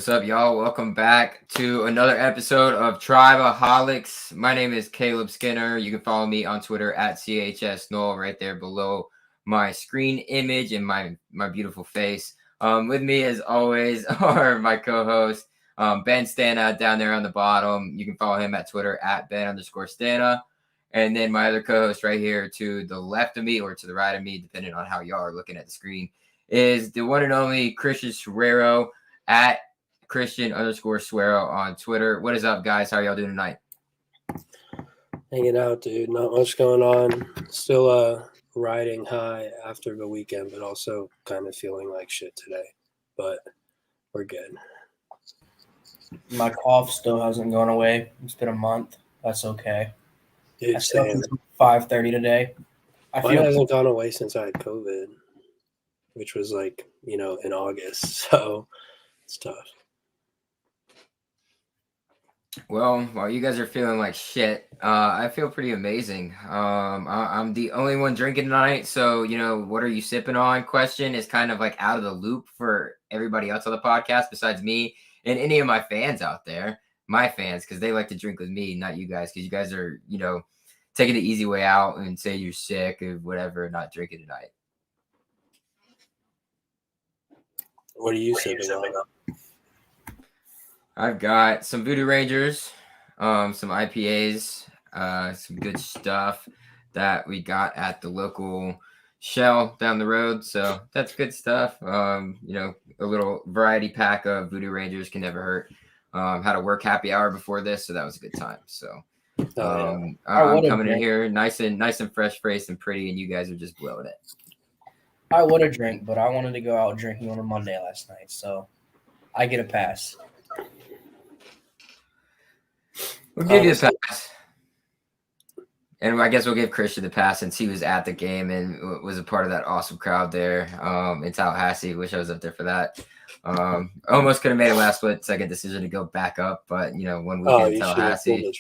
What's up, y'all? Welcome back to another episode of Tribaholics. My name is Caleb Skinner. You can follow me on Twitter at CHSNoel right there below my screen image and my beautiful face. With me, as always, are my co-host, Ben Stana, down there on the bottom. You can follow him at Twitter at Ben_Stana. And then my other co-host right here to the left of me or to the right of me, depending on how y'all are looking at the screen, is the one and only Christian Suero at Christian_Suero on Twitter. What is up, guys? How are y'all doing tonight? Hanging out, dude. Not much going on. Still riding high after the weekend, but also kind of feeling like shit today. But we're good. My cough still hasn't gone away. It's been a month. That's okay. Dude, I slept same. until 5:30 today. Mine hasn't gone away since I had COVID, which was in August. So it's tough. Well, while you guys are feeling like shit, I feel pretty amazing. I'm the only one drinking tonight, so what are you sipping on? Question is kind of like out of the loop for everybody else on the podcast besides me and any of my fans out there. My fans, because they like to drink with me, not you guys, because you guys are taking the easy way out and say you're sick or whatever, not drinking tonight. What are you sipping on? I've got some Voodoo Rangers, some IPAs, some good stuff that we got at the local Shell down the road. So that's good stuff. A little variety pack of Voodoo Rangers can never hurt. Had a work happy hour before this, so that was a good time. So I'm coming in here nice and fresh faced and pretty, and you guys are just blowing it. I would have drank, but I wanted to go out drinking on a Monday last night, so I get a pass. We'll give you a pass. And I guess we'll give Christian the pass since he was at the game and was a part of that awesome crowd there in Tallahassee. Wish I was up there for that. Almost could have made a last second decision to go back up, but 1 weekend in Tallahassee.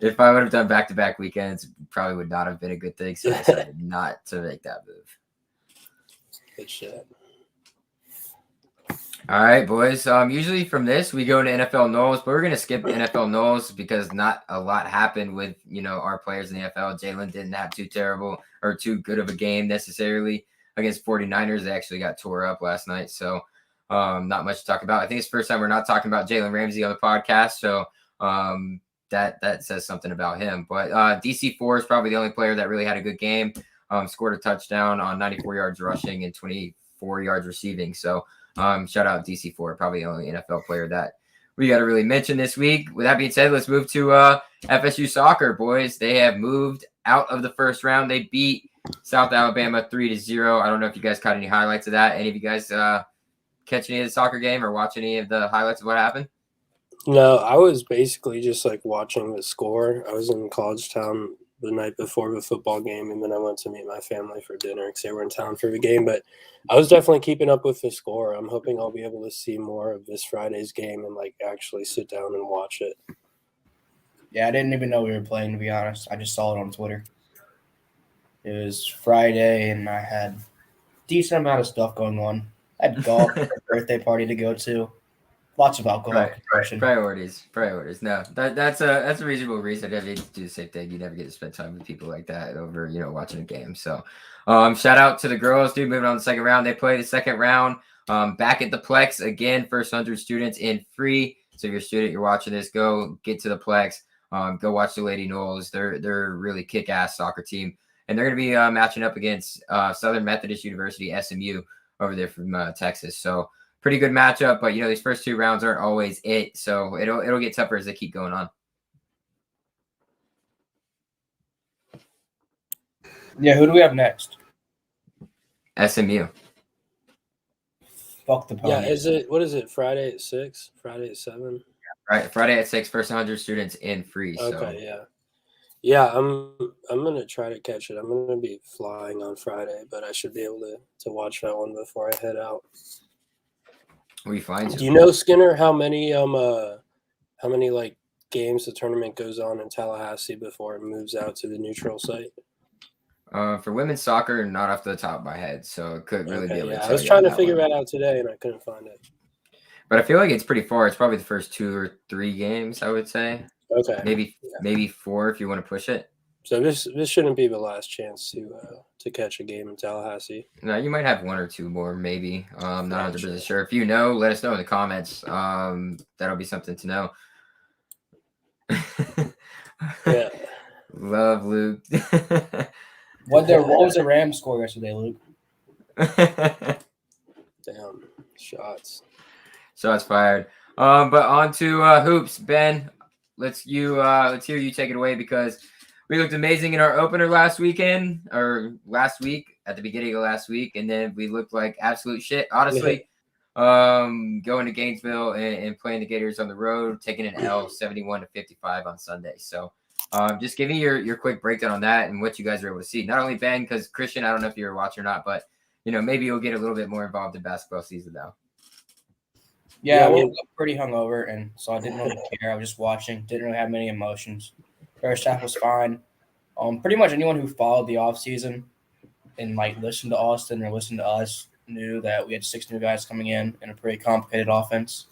If I would have done back-to-back weekends, probably would not have been a good thing. So I decided not to make that move. Good shit. All right, boys. Usually from this we go into NFL Knowles, but we're gonna skip NFL Knowles because not a lot happened with our players in the NFL. Jalen didn't have too good of a game necessarily against 49ers. They actually got tore up last night, so not much to talk about. I think it's the first time we're not talking about Jalen Ramsey on the podcast, so that says something about him. But DC4 is probably the only player that really had a good game. Scored a touchdown on 94 yards rushing and 24 yards receiving. So shout out DC4, probably the only NFL player that we got to really mention this week. With that being said, let's move to FSU soccer, boys. They have moved out of the first round. They beat South Alabama 3-0. I don't know if you guys caught any highlights of that. Any of you guys catch any of the soccer game or watch any of the highlights of what happened? No, I was basically just watching the score. I was in College Town the night before the football game, and then I went to meet my family for dinner because they were in town for the game. But I was definitely keeping up with the score. I'm hoping I'll be able to see more of this Friday's game and actually sit down and watch it. Yeah, I didn't even know we were playing, to be honest. I just saw it on Twitter. It was Friday, and I had a decent amount of stuff going on. I had golf, a birthday party to go to. Lots of alcohol. Right. Priorities. No, that's a reasonable reason. I mean, to do the same thing. You never get to spend time with people like that over, watching a game. So, shout out to the girls, dude. Moving on to the second round, they play the second round. Back at the Plex again. First 100 students in free. So, if you're a student, you're watching this, go get to the Plex. Go watch the Lady Knowles. They're a really kick-ass soccer team, and they're going to be matching up against Southern Methodist University (SMU) over there from Texas. So. Pretty good matchup, but these first two rounds aren't always it, so it'll get tougher as they keep going on. Yeah, who do we have next? SMU. Fuck the Ponies. Yeah, what is it, Friday at 6? Friday at 7? Right, Friday at 6, first 100 students in free. Okay, yeah. Yeah, I'm going to try to catch it. I'm going to be flying on Friday, but I should be able to watch that one before I head out. Where you flying to? Do you know, Skinner, how many games the tournament goes on in Tallahassee before it moves out to the neutral site? For women's soccer, not off the top of my head, so it couldn't really be able to tell I was you trying to that figure one. that out today, and I couldn't find it. But I feel like it's pretty far. It's probably the first 2 or 3 games, I would say. Okay. Maybe 4 if you want to push it. So this shouldn't be the last chance to catch a game in Tallahassee. No, you might have 1 or 2 more, maybe. Not 100% Gotcha. sure. If you know, let us know in the comments. That'll be something to know. Yeah. Love Luke. What was the Rams score yesterday, Luke? Damn. Shots. Shots fired. But on to hoops, Ben. Let's hear you take it away because we looked amazing in our opener last week at the beginning of last week, and then we looked like absolute shit. Honestly, going to Gainesville and playing the Gators on the road, taking an L 71-55 on Sunday. So just give me your quick breakdown on that and what you guys were able to see. Not only Ben, because Christian, I don't know if you were watching or not, but maybe you'll get a little bit more involved in basketball season now. Yeah, I woke up pretty hungover, and so I didn't really care. I was just watching. Didn't really have many emotions. First half was fine. Pretty much anyone who followed the offseason and listened to Austin or listened to us knew that we had 6 new guys coming in a pretty complicated offense,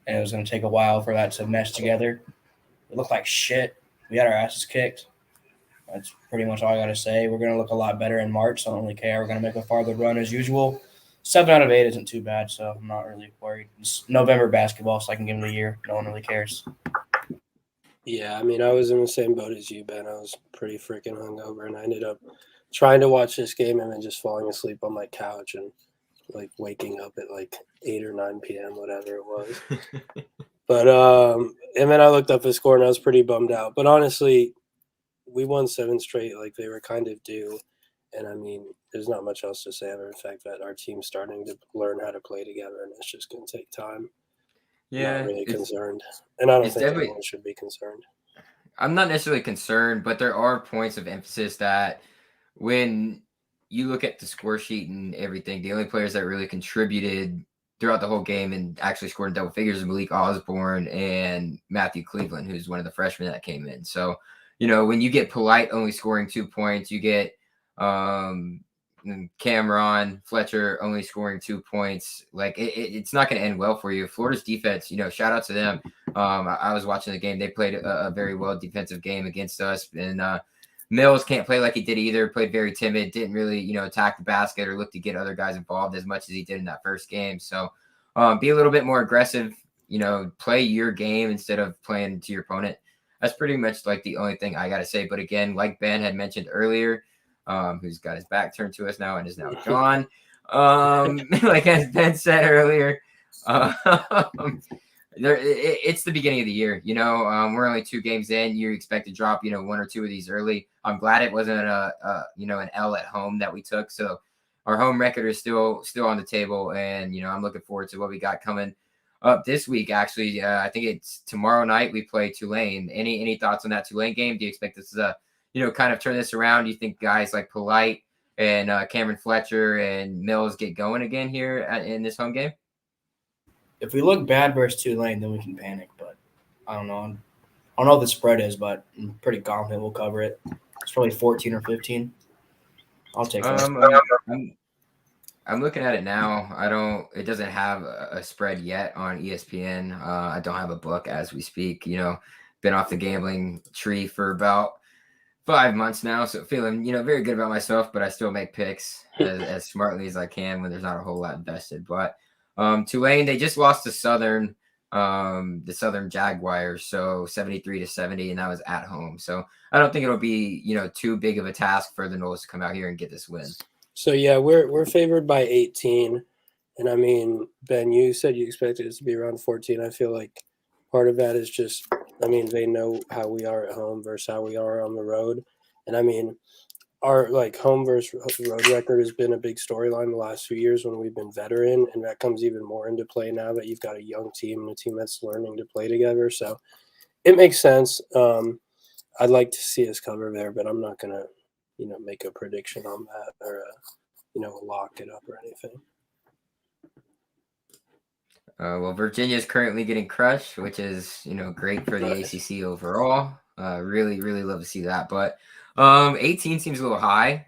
and it was going to take a while for that to mesh together. It looked like shit. We had our asses kicked. That's pretty much all I got to say. We're going to look a lot better in March, so I don't really care. We're going to make a farther run as usual. 7 out of 8 isn't too bad, so I'm not really worried. It's November basketball, so I can give them a year. No one really cares. Yeah, I mean, I was in the same boat as you, Ben. I was pretty freaking hungover, and I ended up trying to watch this game and then just falling asleep on my couch and waking up at 8 or 9 p.m., whatever it was. But and then I looked up the score and I was pretty bummed out. But honestly, we won 7 straight like they were kind of due. And I mean, there's not much else to say other than the fact that our team's starting to learn how to play together, and it's just going to take time. Yeah, I'm not really concerned, and I don't think anyone should be concerned. I'm not necessarily concerned, but there are points of emphasis that when you look at the score sheet and everything, the only players that really contributed throughout the whole game and actually scored in double figures is Malik Osborne and Matthew Cleveland, who's one of the freshmen that came in. So, when you get Polite only scoring 2 points, you get Cameron Fletcher only scoring 2 points. It's not going to end well for you. Florida's defense, shout out to them. I was watching the game. They played a very well defensive game against us, and Mills can't play like he did either. Played very timid, didn't really, attack the basket or look to get other guys involved as much as he did in that first game. So be a little bit more aggressive, play your game instead of playing to your opponent. That's pretty much the only thing I got to say. But again, like Ben had mentioned earlier, who's got his back turned to us now and is now gone. As Ben said earlier, it's the beginning of the year. We're only 2 games in. You expect to drop, 1 or 2 of these early. I'm glad it wasn't an L at home that we took. So our home record is still on the table, and I'm looking forward to what we got coming up this week. Actually, I think it's tomorrow night we play Tulane. Any thoughts on that Tulane game? Do you expect this to kind of turn this around? Do you think guys like Polite and Cameron Fletcher and Mills get going again here in this home game? If we look bad versus Tulane, then we can panic. But I don't know. I don't know what the spread is, but I'm pretty confident we'll cover it. It's probably 14 or 15. I'll take that. I'm looking at it now. It doesn't have a spread yet on ESPN. I don't have a book as we speak. Been off the gambling tree for about 5 months now, so feeling very good about myself, but I still make picks as smartly as I can when there's not a whole lot invested. But Tulane, they just lost to the Southern Jaguars, so 73-70, and that was at home. So I don't think it'll be too big of a task for the Noles to come out here and get this win. So yeah, we're favored by 18, and I mean, Ben, you said you expected it to be around 14. I feel like part of that is just, I mean, they know how we are at home versus how we are on the road, and I mean, our home versus road record has been a big storyline the last few years when we've been veteran, and that comes even more into play now that you've got a young team and a team that's learning to play together. So it makes sense. I'd like to see us cover there, but I'm not gonna make a prediction on that or lock it up or anything. Well, Virginia is currently getting crushed, which is great for the ACC overall. Really, really love to see that. But 18 seems a little high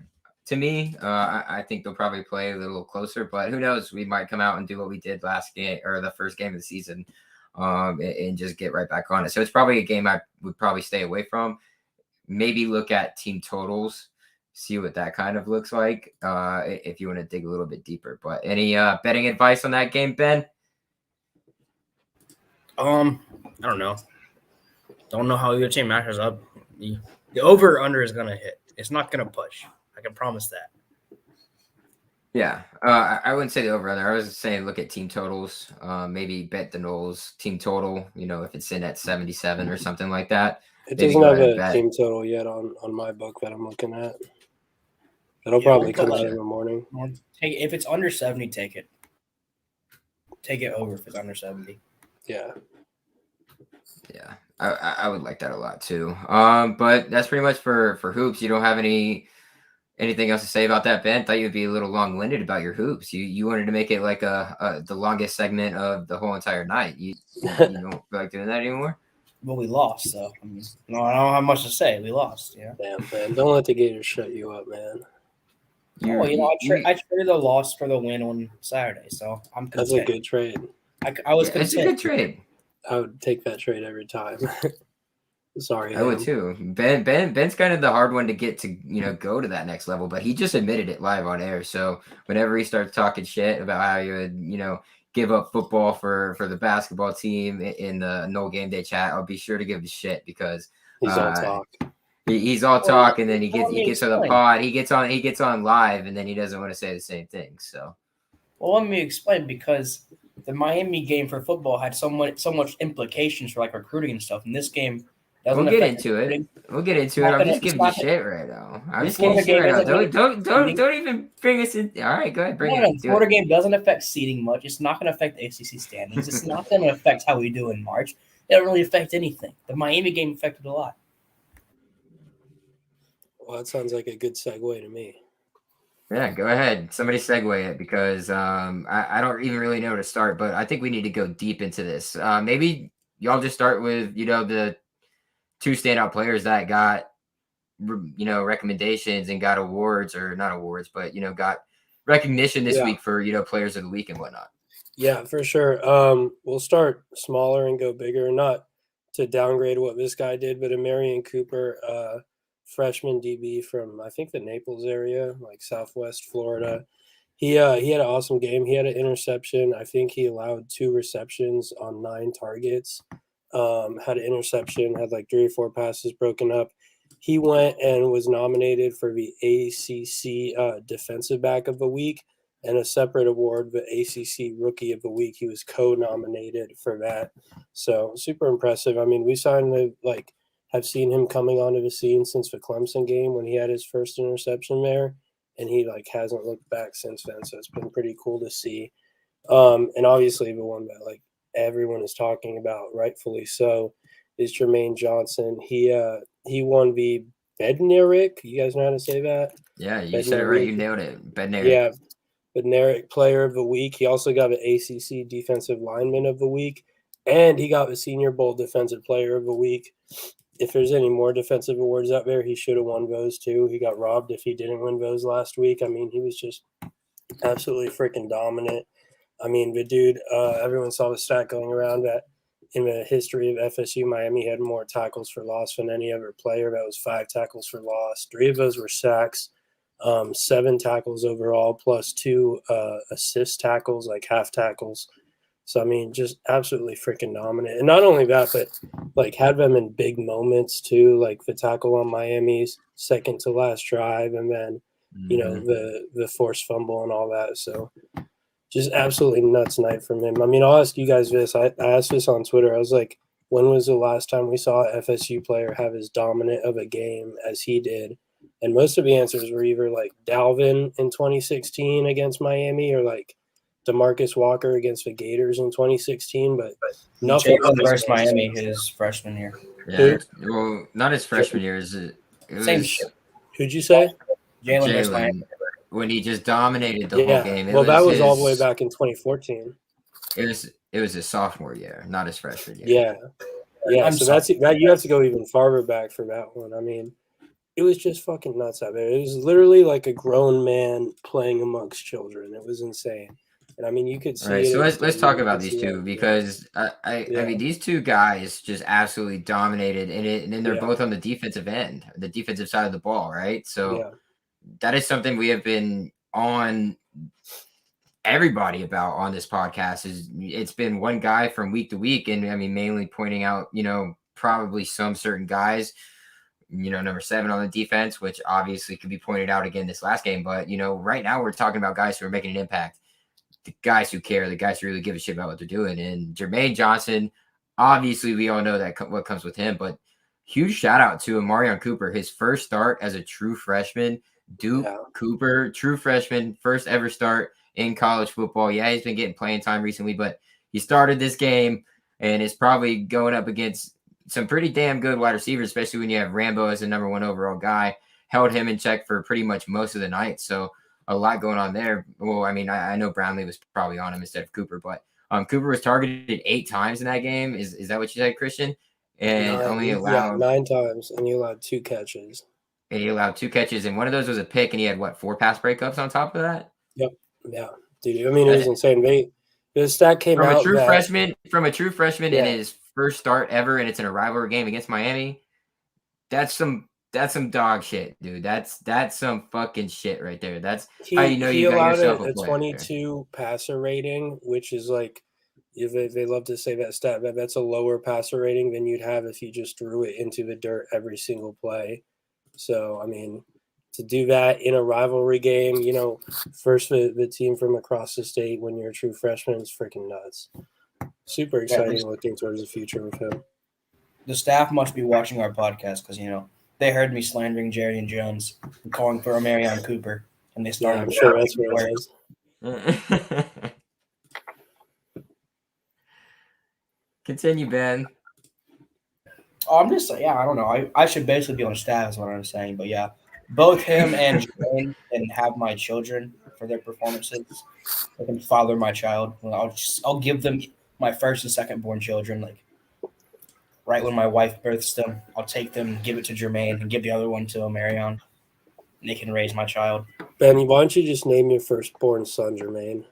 to me. I think they'll probably play a little closer, but who knows? We might come out and do what we did last game or the first game of the season, and just get right back on it. So it's probably a game I would probably stay away from. Maybe look at team totals, see what that kind of looks like, if you want to dig a little bit deeper. But any betting advice on that game, Ben? I don't know. Don't know how your team matches up. The over or under is gonna hit. It's not gonna push. I can promise that. Yeah, I wouldn't say the over under. I was saying look at team totals. Maybe bet the Knowles team total. If it's in at 77 or something like that. It Maybe doesn't go have ahead a and bet. team total yet on my book that I'm looking at. It'll probably come out in the morning. If it's under 70, take it. Take it over if it's under 70. Yeah. Yeah, I would like that a lot too. But that's pretty much for hoops. You don't have anything else to say about that, Ben? Thought you'd be a little long-winded about your hoops. You wanted to make it like the longest segment of the whole entire night. You don't feel like doing that anymore? Well, we lost, so I don't have much to say. We lost, yeah. Damn, man. Don't let the Gators shut you up, man. I traded the loss for the win on Saturday, so I'm content. That's a good trade. I was content. It's a good trade. I would take that trade every time. Sorry, I would too. Ben's kind of the hard one to get to go to that next level, but he just admitted it live on air. So whenever he starts talking shit about how you would give up football for the basketball team in the No Game Day chat, I'll be sure to give him shit because he's all talk. He's all talk, and then he gets to the pod. He gets on live, and then he doesn't want to say the same thing. So, well, let me explain because the Miami game for football had so much implications for like recruiting and stuff. In this game, we'll get into it. I'm just giving you shit right now. I'm just giving you shit right now. Don't even bring us in. All right, go ahead. Bring it. The Florida game doesn't affect seeding much. It's not going to affect ACC standings. It's not going to affect how we do in March. It doesn't really affect anything. The Miami game affected a lot. Well, that sounds like a good segue to me. Yeah, go ahead. Somebody segue it because I don't even really know where to start, but I think we need to go deep into this. Maybe y'all just start with the two standout players that got recommendations and got awards, or not awards, but got recognition this week for players of the week and whatnot. Yeah, for sure. We'll start smaller and go bigger. Not to downgrade what this guy did, but Marion Cooper, freshman DB from I think the Naples area, like Southwest Florida. He had an awesome game. He had an interception. I think he allowed 2 receptions on 9 targets. Had an interception, had like 3 or 4 passes broken up. He went and was nominated for the ACC Defensive Back of the Week and a separate award, the ACC Rookie of the Week. He was co-nominated for that. So super impressive. I mean, we have seen him coming onto the scene since the Clemson game when he had his first interception there, and he hasn't looked back since then. So it's been pretty cool to see. And obviously the one that everyone is talking about, rightfully so, is Jermaine Johnson. He won the Bednarik. You guys know how to say that? Yeah, you said it right. You nailed it. Bednarik. Yeah, Bednarik Player of the Week. He also got the ACC Defensive Lineman of the Week, and he got the Senior Bowl Defensive Player of the Week. If there's any more defensive awards out there, he should have won those too. He got robbed if he didn't win those last week. I mean, he was just absolutely freaking dominant. I mean, the dude, everyone saw the stat going around that in the history of FSU, Miami had more tackles for loss than any other player. That was 5 tackles for loss. 3 of those were sacks, 7 tackles overall, plus 2 assist tackles, like half tackles. So, I mean, just absolutely freaking dominant. And not only that, but had them in big moments too, like the tackle on Miami's second to last drive, and then, the forced fumble and all that. So just absolutely nuts night from him. I mean, I'll ask you guys this. I asked this on Twitter. I was like, when was the last time we saw an FSU player have as dominant of a game as he did? And most of the answers were either Dalvin in 2016 against Miami or DeMarcus Walker against the Gators in 2016 , but nothing. Versus Miami his freshman year. Yeah, well, not his freshman year. It Same was shit. Who'd you say? Jalen versus Miami. When he just dominated the whole game. That was all the way back in 2014. It was his sophomore year, not his freshman year. Yeah. So that's that. You have to go even farther back for that one. I mean, it was just fucking nuts out there. It was literally like a grown man playing amongst children. It was insane. And I mean, you could All see right, it so in the let's stadium. talk You about could these see it. two because I mean these two guys just absolutely dominated and then they're Yeah. both on the defensive end, the defensive side of the ball, right? So Yeah. that is something we have been on everybody about on this podcast. Is it's been one guy from week to week, and I mean mainly pointing out probably some certain guys, number 7 on the defense, which obviously could be pointed out again this last game, but right now we're talking about guys who are making an impact, the guys who care, the guys who really give a shit about what they're doing. And Jermaine Johnson, obviously, we all know that what comes with him, but huge shout out to Amarion Cooper, his first start as a true freshman. Duke Yeah. Cooper, true freshman, first ever start in college football. Yeah, he's been getting playing time recently, but he started this game and is probably going up against some pretty damn good wide receivers, especially when you have Rambo as the number 1 overall guy. Held him in check for pretty much most of the night. So a lot going on there. Well, I mean, I know Brownlee was probably on him instead of Cooper, but Cooper was targeted 8 times in that game. Is that what you said, Christian? And only allowed 9 times, and he allowed 2 catches. And he allowed 2 catches, and one of those was a pick, and he had 4 pass breakups on top of that. Yep. Yeah, dude. I mean, it was insane. The stat came from out a true that freshman in his first start ever, and it's in a rivalry game against Miami. That's some dog shit, dude. That's some fucking shit right there. That's how you know he you got allowed yourself a a player. 22 passer rating, which is like, if they love to say that stat, but that's a lower passer rating than you'd have if you just threw it into the dirt every single play. So I mean, to do that in a rivalry game, first the team from across the state when you're a true freshman is freaking nuts. Super exciting looking towards the future with him. The staff must be watching our podcast because they heard me slandering Jerry and Jones, and calling for Amarion Cooper, and they started. Yeah, I'm sure that's what it was. Continue, Ben. Oh, I'm just I don't know. I should basically be on staff is what I'm saying, but yeah, both him and Jermaine can have my children for their performances. They can father my child. I'll give them my first and second born children like right when my wife births them. I'll take them, give it to Jermaine, and give the other one to Amarion. And they can raise my child. Benny, why don't you just name your firstborn son Jermaine?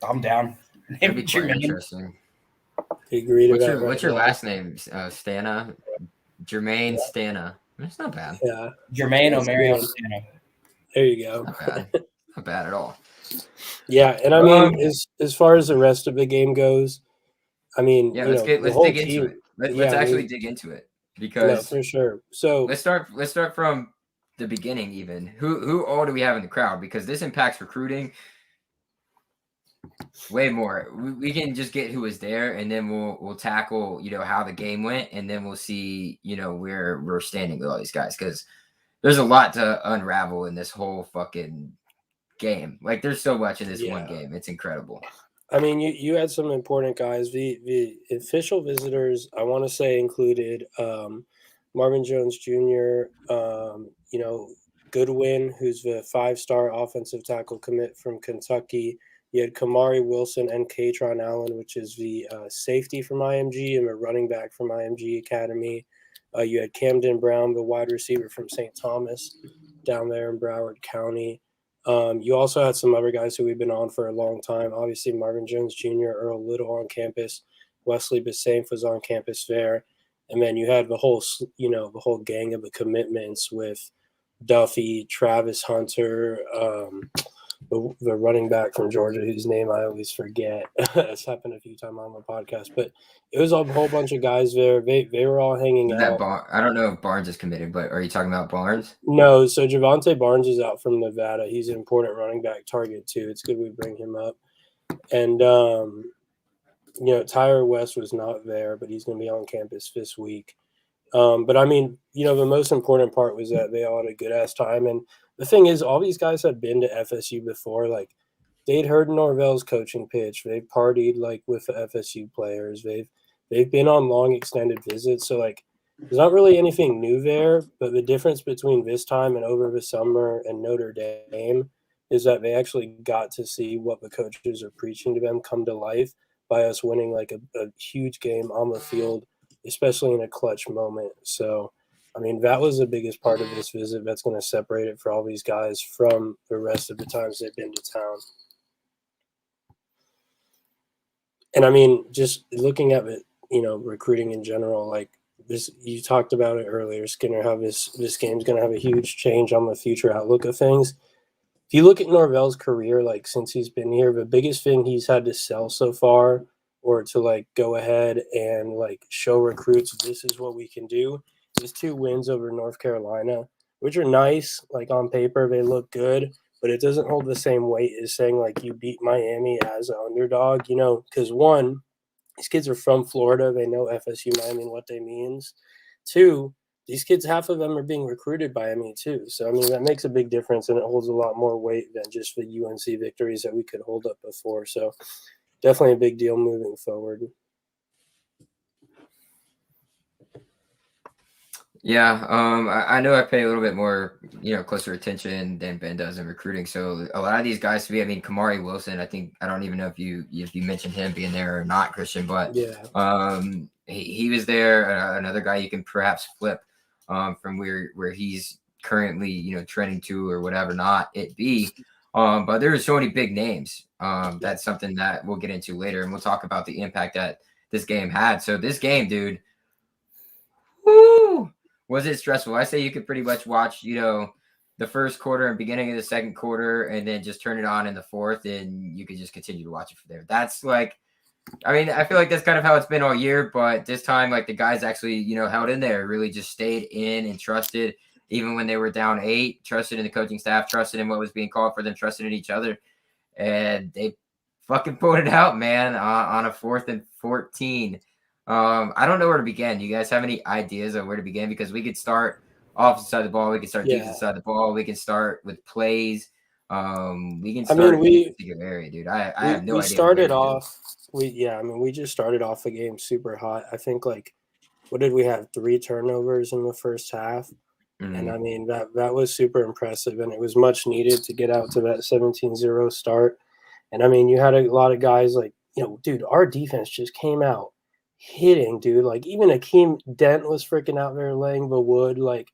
I'm down. That'd be quite interesting. Agree to What's your last name? Stana? Jermaine Stana. That's not bad. Yeah. Jermaine Amarion Stana. There you go. Not bad. Not bad at all. Yeah, and I mean, as far as the rest of the game goes, I mean, let's dig into it. Let's actually dig into it because for sure. So let's start from the beginning. Even who all do we have in the crowd? Because this impacts recruiting way more. We can just get who was there, and then we'll tackle how the game went, and then we'll see where we're standing with all these guys because there's a lot to unravel in this whole fucking game. Like there's so much in this one game. It's incredible. I mean, you had some important guys. The official visitors, I want to say, included Marvin Jones Jr., Goodwin, who's the 5-star offensive tackle commit from Kentucky. You had Kamari Wilson and Katron Allen, which is the safety from IMG and a running back from IMG Academy. You had Camden Brown, the wide receiver from St. Thomas down there in Broward County. You also had some other guys who we've been on for a long time. Obviously, Marvin Jones Jr., Earl Little on campus. Wesley Basaint was on campus there. And then you had the whole gang of the commitments with Duffy, Travis Hunter, the running back from Georgia, whose name I always forget. It's happened a few times on the podcast, but it was a whole bunch of guys there. They were all hanging out. I don't know if Barnes is committed, but are you talking about Barnes? No, so Javante Barnes is out from Nevada. He's an important running back target too. It's good we bring him up. And Tyler West was not there, but he's going to be on campus this week. But I mean, the most important part was that they all had a good ass time. And the thing is, all these guys had been to FSU before. Like, they'd heard Norvell's coaching pitch. They've partied with the FSU players. They've been on long extended visits. So like, there's not really anything new there. But the difference between this time and over the summer and Notre Dame is that they actually got to see what the coaches are preaching to them come to life by us winning like a huge game on the field, especially in a clutch moment. So I mean, that was the biggest part of this visit that's going to separate it for all these guys from the rest of the times they've been to town. And I mean, just looking at it, recruiting in general, like this, you talked about it earlier, Skinner, how this game's going to have a huge change on the future outlook of things. If you look at Norvell's career, like since he's been here, the biggest thing he's had to sell so far, or to like go ahead and like show recruits this is what we can do, is 2 wins over North Carolina, which are nice. Like on paper, they look good, but it doesn't hold the same weight as saying like you beat Miami as an underdog, because one, these kids are from Florida. They know FSU Miami and what they means. 2, these kids, half of them are being recruited by ME too. So, I mean, that makes a big difference, and it holds a lot more weight than just the UNC victories that we could hold up before. So definitely a big deal moving forward. Yeah, I know I pay a little bit more, closer attention than Ben does in recruiting. So a lot of these guys to me, I mean, Kamari Wilson, I don't even know if you mentioned him being there or not, Christian, but yeah, he was there. Another guy you can perhaps flip from where he's currently, trending to or whatever not it be. But there's so many big names. That's something that we'll get into later, and we'll talk about the impact that this game had. So this game, dude, woo! Was it stressful? I say you could pretty much watch, the first quarter and beginning of the second quarter, and then just turn it on in the fourth, and you could just continue to watch it from there. That's like, I mean, I feel like that's kind of how it's been all year, but this time, like the guys actually, held in there, really just stayed in and trusted, even when they were down 8, trusted in the coaching staff, trusted in what was being called for them, trusted in each other, and they fucking pulled it out, man, on a 4th and 14. I don't know where to begin. Do you guys have any ideas of where to begin? Because we could start offensive side of the ball, we can start defensive side of the ball, we can start with plays. We can start in a particular area, dude. I have no idea. We started off. We just started off the game super hot. I think like, what did we have? 3 turnovers in the first half. Mm-hmm. And I mean, that was super impressive, and it was much needed to get out to that 17-0 start. And I mean, you had a lot of guys like, dude, our defense just came out hitting, dude. Like even Akeem Dent was freaking out there laying the wood. Like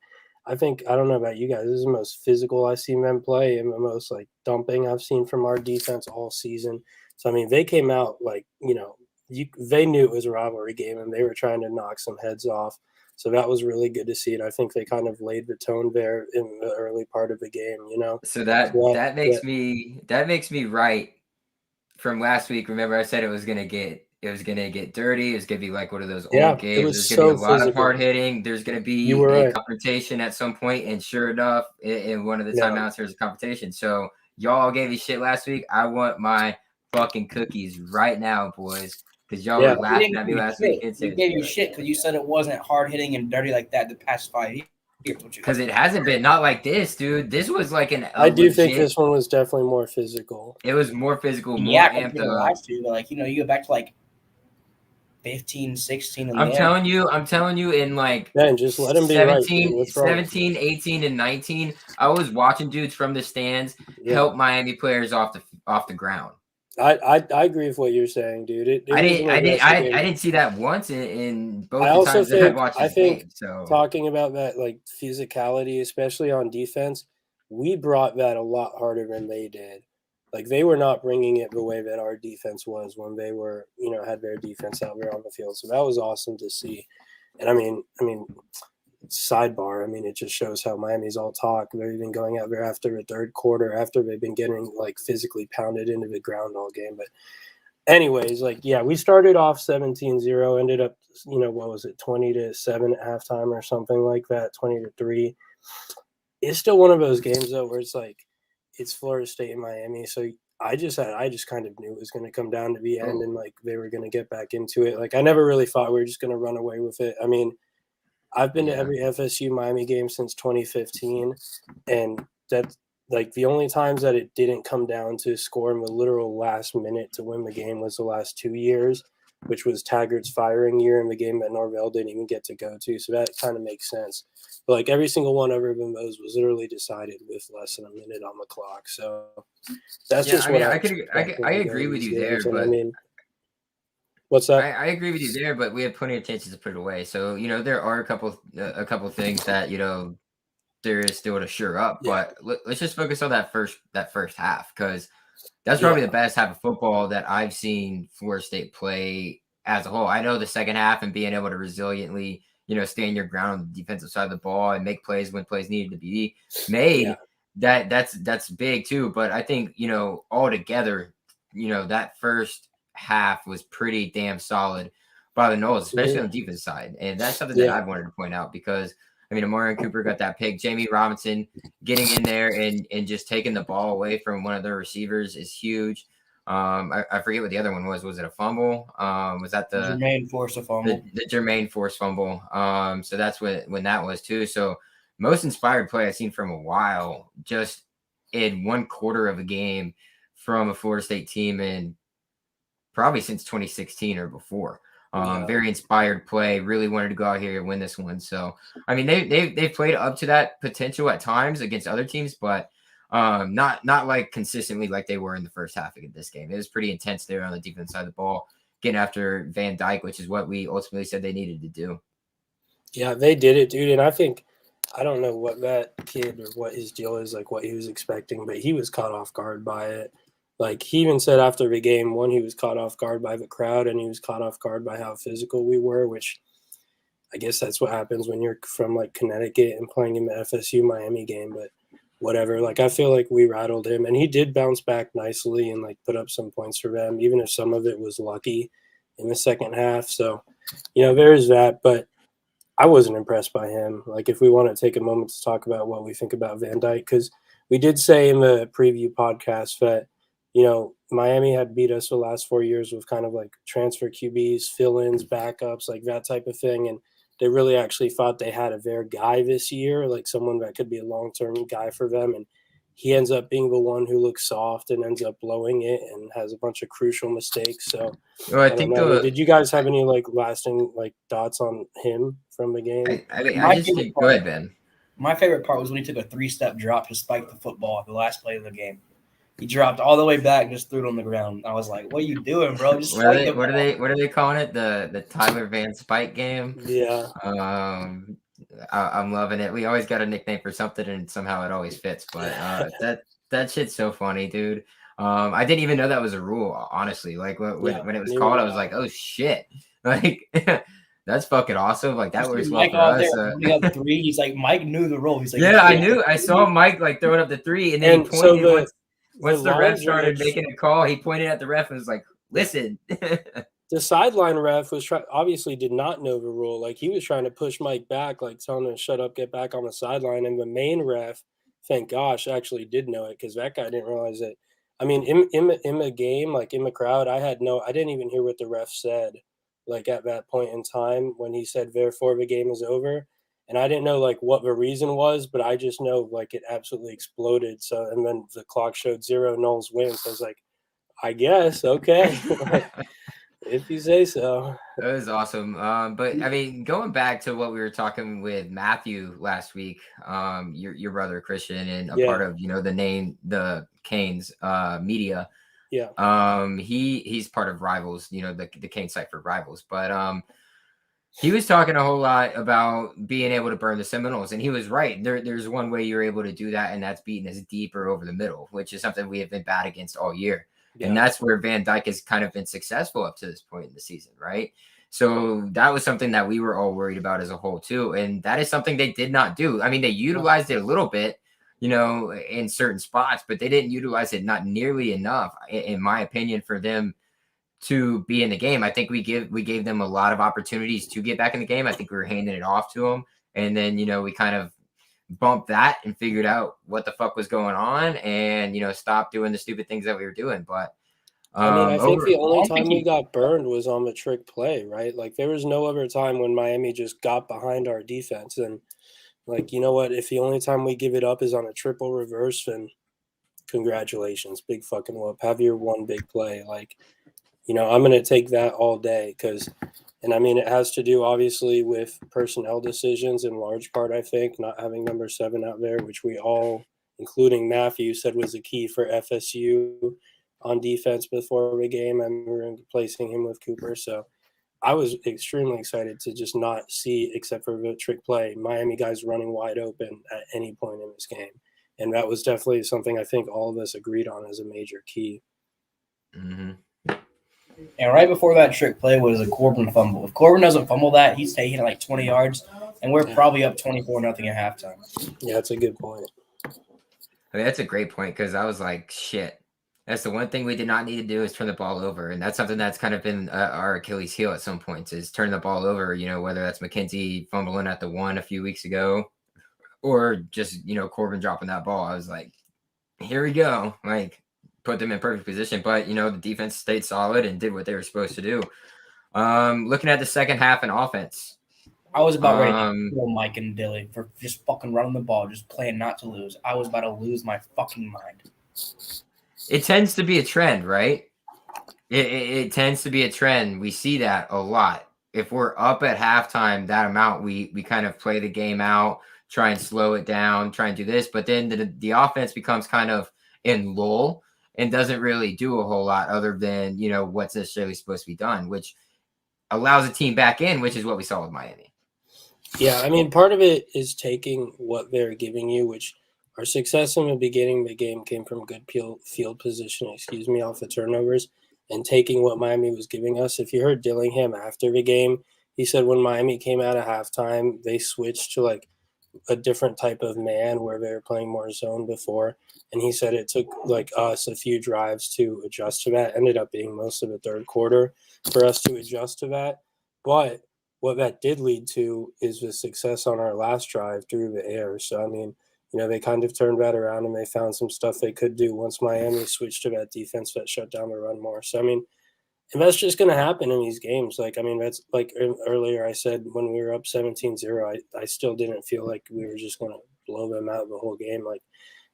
I don't know about you guys, this is the most physical I've seen them play and the most like dumping I've seen from our defense all season. So I mean, they came out like, they knew it was a rivalry game and they were trying to knock some heads off. So that was really good to see. And I think they kind of laid the tone there in the early part of the game, So that makes me right from last week. Remember I said it was gonna get dirty. It was gonna be like one of those old games. There's gonna be a lot of hard hitting. There's gonna be a confrontation at some point, and sure enough, in one of the timeouts, there's a confrontation. So y'all gave me shit last week. I want my fucking cookies right now, boys, because y'all were laughing at me last week. We gave you shit because you said it wasn't hard hitting and dirty like that the past 5 years. Because it hasn't been, not like this, dude. This was like I do think this one was definitely more physical. It was more physical, more amped up. Last year, like you go back to like 15, 16. I'm telling you, in like man, just let him be 17, 18, and 19. I was watching dudes from the stands help Miami players off the ground. I agree with what you're saying, dude. I didn't see that once in both the times that I watched this game. So talking about that like physicality, especially on defense, we brought that a lot harder than they did. Like they were not bringing it the way that our defense was when they were, had their defense out there on the field. So that was awesome to see. And I mean, sidebar, it just shows how Miami's all talk. They're even going out there after the third quarter, after they've been getting like physically pounded into the ground all game. But anyways, we started off 17-0, ended up, what was it, 20-7 at halftime or something like that, 20-3. It's still one of those games though where it's like it's Florida State and Miami. So I just kind of knew it was going to come down to the end and like they were going to get back into it. Like I never really thought we were just going to run away with it. I mean, I've been to every FSU Miami game since 2015, and that's like the only times that it didn't come down to scoring the literal last minute to win the game was the last 2 years, which was Taggart's firing year in the game that Norvell didn't even get to go to. So that kind of makes sense. But like every single one other than those was literally decided with less than a minute on the clock. So that's just what I agree with you there, but What's that? I agree with you there, but we had plenty of chances to put it away. So there are a couple things that there is still to sure up. Yeah. But let's just focus on that first half, because that's Yeah. probably the best half of football that I've seen Florida State play as a whole. I know the second half and being able to resiliently, stand your ground on the defensive side of the ball and make plays when plays needed to be made. Yeah. That's big too. But I think, all together, that first half was pretty damn solid by the Noles, especially on the defense side. And that's something that Yeah. I've wanted to point out, because Amari Cooper got that pick. Jamie Robinson getting in there and just taking the ball away from one of their receivers is huge. I forget what the other one was. Was it a fumble? Was that the Jermaine forced a fumble? The Jermaine forced fumble. So that's when that was too. So most inspired play I've seen from a while, just in one quarter of a game from a Florida State team, and probably since 2016 or before. Very inspired play. Really wanted to go out here and win this one. So they've played up to that potential at times against other teams, but not like consistently like they were in the first half of this game. It was pretty intense there on the defense side of the ball, getting after Van Dyke, which is what we ultimately said they needed to do. Yeah, they did it, dude. And I don't know what that kid or what his deal is, like what he was expecting, but he was caught off guard by it. Like he even said after the game, one, he was caught off guard by the crowd, and he was caught off guard by how physical we were, which I guess that's what happens when you're from like Connecticut and playing in the FSU Miami game, but whatever. Like I feel like we rattled him, and he did bounce back nicely and like put up some points for them, even if some of it was lucky in the second half. So, there is that, but I wasn't impressed by him. Like if we want to take a moment to talk about what we think about Van Dyke, because we did say in the preview podcast that, Miami had beat us the last 4 years with kind of like transfer QBs, fill-ins, backups, like that type of thing. And they really actually thought they had their guy this year, like someone that could be a long-term guy for them. And he ends up being the one who looks soft and ends up blowing it and has a bunch of crucial mistakes. So Well, I think did you guys have any like lasting like thoughts on him from the game? I just think go ahead, Ben. My favorite part was when he took a 3-step drop to spike the football at the last play of the game. He dropped all the way back and just threw it on the ground. I was like, "What are you doing, bro? Just what are they calling it? The Tyler Van Spike game? Yeah. I'm loving it. We always got a nickname for something, and somehow it always fits. But that shit's so funny, dude. I didn't even know that was a rule, honestly. Like when it was called, I was like, oh shit, like that's fucking awesome. Like that works well for us. Up 3, he's like, Mike knew the rule. He's like, yeah, I knew. I saw Mike like throwing up the 3, and then he pointed. Once the ref started making a call, he pointed at the ref and was like, listen. The sideline ref obviously did not know the rule. Like he was trying to push Mike back, like telling him to shut up, get back on the sideline. And the main ref, thank gosh, actually did know it, because that guy didn't realize it. I mean, in the game, like in the crowd, I didn't even hear what the ref said, like at that point in time when he said, therefore the game is over. And I didn't know like what the reason was, but I just know like it absolutely exploded. So, and then the clock showed 0, Knowles wins. So I was like, I guess, okay. If you say so. That was awesome. But going back to what we were talking with Matthew last week, your brother Christian, and a part of the Canes media. Yeah. He's part of Rivals, the Canes site for Rivals, but he was talking a whole lot about being able to burn the Seminoles, and he was right. There's one way you're able to do that, and that's beating us deeper over the middle, which is something we have been bad against all year. Yeah. And that's where Van Dyke has kind of been successful up to this point in the season, right? So that was something that we were all worried about as a whole too, and that is something they did not do. I mean, they utilized it a little bit, in certain spots, but they didn't utilize it not nearly enough, in my opinion, for them to be in the game. I think we gave them a lot of opportunities to get back in the game. I think we were handing it off to them, and then we kind of bumped that and figured out what the fuck was going on, and stopped doing the stupid things that we were doing. But I think the only time we got burned was on the trick play, right? Like there was no other time when Miami just got behind our defense, and like, you know what, if the only time we give it up is on a triple reverse, then congratulations, big fucking whoop, have your one big play. Like, I'm going to take that all day, because it has to do obviously with personnel decisions in large part, I think, not having number 7 out there, which we all, including Matthew, said was a key for FSU. on defense before the game, and we were replacing him with Cooper. So I was extremely excited to just not see, except for the trick play, Miami guys running wide open at any point in this game. And that was definitely something I think all of us agreed on as a major key. Mm-hmm. And right before that trick play was a Corbin fumble. If Corbin doesn't fumble that, he's taking like 20 yards, and we're probably up 24-0 at halftime. Yeah, that's a good point. I mean, that's a great point because I was like, shit. That's the one thing we did not need to do is turn the ball over, and that's something that's kind of been our Achilles heel at some points is turn the ball over. You know, whether that's McKenzie fumbling at the 1 a few weeks ago, or just Corbin dropping that ball. I was like, here we go, like put them in perfect position. But the defense stayed solid and did what they were supposed to do. Looking at the second half and offense, I was about ready to kill Mike and Dilly for just fucking running the ball, just playing not to lose. I was about to lose my fucking mind. It tends to be a trend, right? It tends to be a trend. We see that a lot. If we're up at halftime, that amount, we kind of play the game out, try and slow it down, try and do this. But then the offense becomes kind of in lull and doesn't really do a whole lot other than, what's necessarily supposed to be done, which allows a team back in, which is what we saw with Miami. Yeah, I mean, part of it is taking what they're giving you, which our success in the beginning of the game came from good field position, off the turnovers, and taking what Miami was giving us. If you heard Dillingham after the game, he said when Miami came out of halftime, they switched to like a different type of man where they were playing more zone before. And he said it took like us a few drives to adjust to that. Ended up being most of the third quarter for us to adjust to that. But what that did lead to is the success on our last drive through the air. So, I mean, they kind of turned that around and they found some stuff they could do once Miami switched to that defense that shut down the run more. So, I mean, and that's just going to happen in these games. Like, I mean, that's like earlier I said when we were up 17-0, I still didn't feel like we were just going to blow them out the whole game. Like,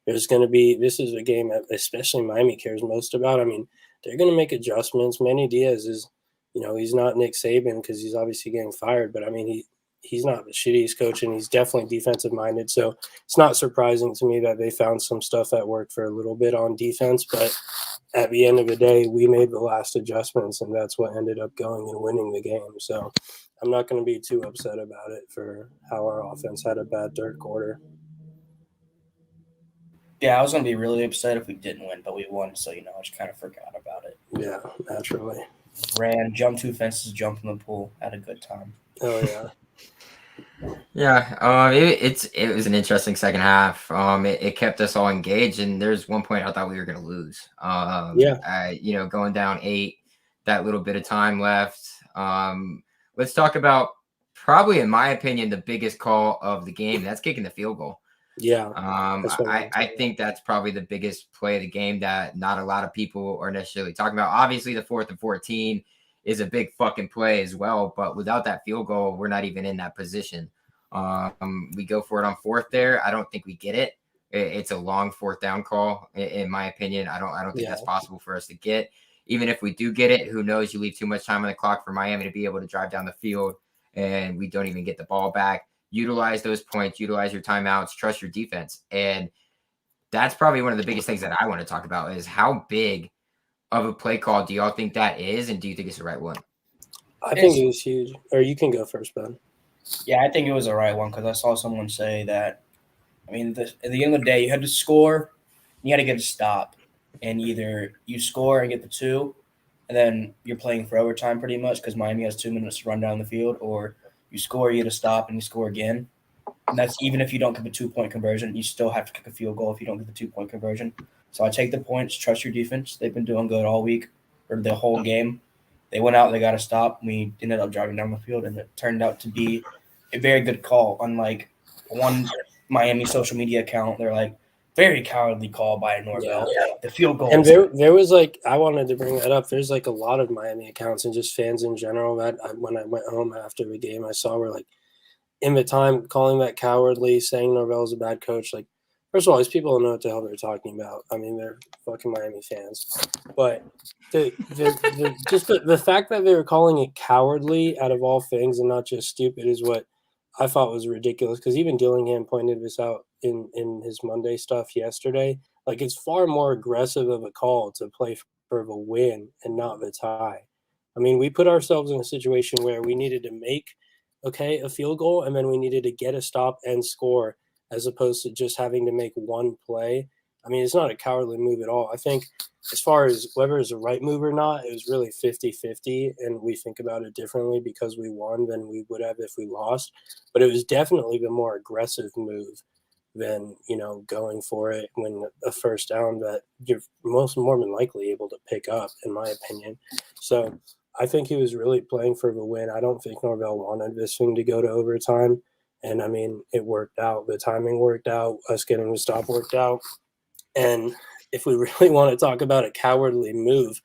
this is a game that especially Miami cares most about. I mean, they're going to make adjustments. Manny Diaz is, he's not Nick Saban because he's obviously getting fired, but I mean, he's not the shittiest coach, and he's definitely defensive minded. So it's not surprising to me that they found some stuff that worked for a little bit on defense. But at the end of the day, we made the last adjustments, and that's what ended up going and winning the game. So I'm not going to be too upset about it for how our offense had a bad third quarter. Yeah, I was going to be really upset if we didn't win, but we won. So, I just kind of forgot about it. Yeah, naturally. Ran, jumped 2 fences, jumped in the pool. Had a good time. Oh, yeah. Yeah, it was an interesting second half. It kept us all engaged, and there's one point I thought we were going to lose. Going down 8, that little bit of time left. Let's talk about probably, in my opinion, the biggest call of the game. That's kicking the field goal. Yeah. I think that's probably the biggest play of the game that not a lot of people are necessarily talking about. Obviously, the 4th and 14 is a big fucking play as well, but without that field goal, we're not even in that position. We go for it on 4th there. I don't think we get it. It's a long 4th down call, in my opinion. I don't think that's possible for us to get. Even if we do get it, who knows? You leave too much time on the clock for Miami to be able to drive down the field, and we don't even get the ball back. Utilize those points, utilize your timeouts, trust your defense. And that's probably one of the biggest things that I want to talk about is how big of a play call do y'all think that is, and do you think it's the right one? I think it was huge. Or you can go first, Ben. Yeah, I think it was the right one because I saw someone say that, I mean, at the end of the day, you had to score, you had to get a stop. And either you score and get the 2, and then you're playing for overtime pretty much because Miami has 2 minutes to run down the field, or you score, you get a stop, and you score again. And that's even if you don't get the 2-point conversion, you still have to kick a field goal if you don't get the 2-point conversion. So I take the points, trust your defense. They've been doing good all week or the whole game. They went out, they got a stop. We ended up driving down the field, and it turned out to be a very good call. Unlike one Miami social media account, they're like, very cowardly call by Norvell. Yeah. The field goal. And there was like, I wanted to bring that up. There's like a lot of Miami accounts and just fans in general that when I went home after the game, I saw were like, in the time, calling that cowardly, saying Norvell's a bad coach. Like, first of all, these people don't know what the hell they're talking about. I mean, they're fucking Miami fans. But the fact that they were calling it cowardly out of all things and not just stupid is what I thought was ridiculous. Because even Dillingham pointed this out in his Monday stuff yesterday. Like, it's far more aggressive of a call to play for the win and not the tie. I mean, we put ourselves in a situation where we needed to make, a field goal, and then we needed to get a stop and score as opposed to just having to make one play. I mean, it's not a cowardly move at all. I think as far as whether it's a right move or not, it was really 50-50, and we think about it differently because we won than we would have if we lost. But it was definitely the more aggressive move than, going for it when a first down that you're more than likely able to pick up, in my opinion. So I think he was really playing for the win. I don't think Norvell wanted this thing to go to overtime. And, I mean, it worked out. The timing worked out. Us getting the stop worked out. And if we really want to talk about a cowardly move,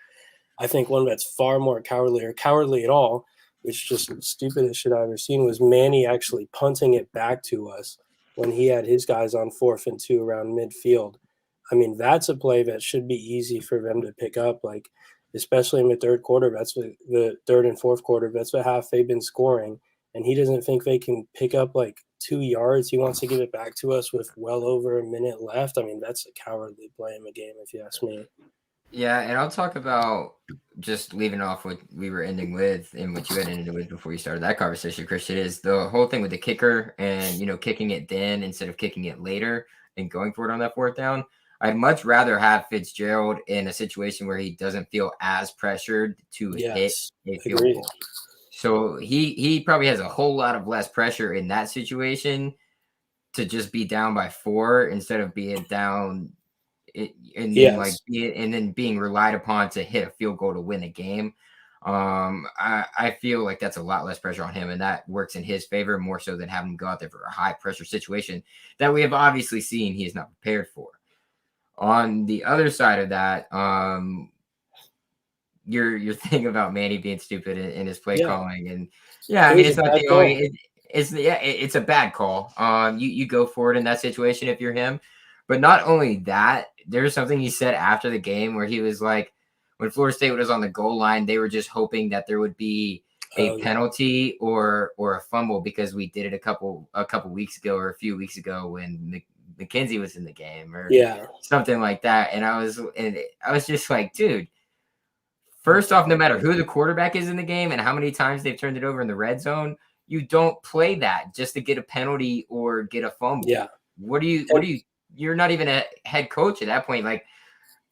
I think one that's far more cowardly or cowardly at all, which just the stupidest shit I've ever seen, was Manny actually punting it back to us when he had his guys on 4th and 2 around midfield. I mean, that's a play that should be easy for them to pick up, like especially in the third quarter. That's what the third and fourth quarter. That's what half they've been scoring. And he doesn't think they can pick up like 2 yards. He wants to give it back to us with well over a minute left. I mean, that's a cowardly play in the game, if you ask me. Yeah, and I'll talk about just leaving off what we were ending with and what you had ended with before you started that conversation, Christian, is the whole thing with the kicker and, kicking it then instead of kicking it later and going for it on that 4th down. I'd much rather have Fitzgerald in a situation where he doesn't feel as pressured to hit a field goal. So he probably has a whole lot of less pressure in that situation to just be down by 4 instead of being down and then being relied upon to hit a field goal to win a game. I feel like that's a lot less pressure on him, and that works in his favor more so than having him go out there for a high pressure situation that we have obviously seen he is not prepared for. On the other side of that, your thing about Manny being stupid in his play calling, and I mean, it's not the only. It's a bad call. You go for it in that situation if you're him. But not only that, there's something he said after the game where he was like, when Florida State was on the goal line, they were just hoping that there would be a penalty or a fumble because we did it a couple weeks ago or a few weeks ago when McKenzie was in the game or something like that. And I was just like, dude, first off, no matter who the quarterback is in the game and how many times they've turned it over in the red zone, you don't play that just to get a penalty or get a fumble. Yeah. What do you you're not even a head coach at that point. Like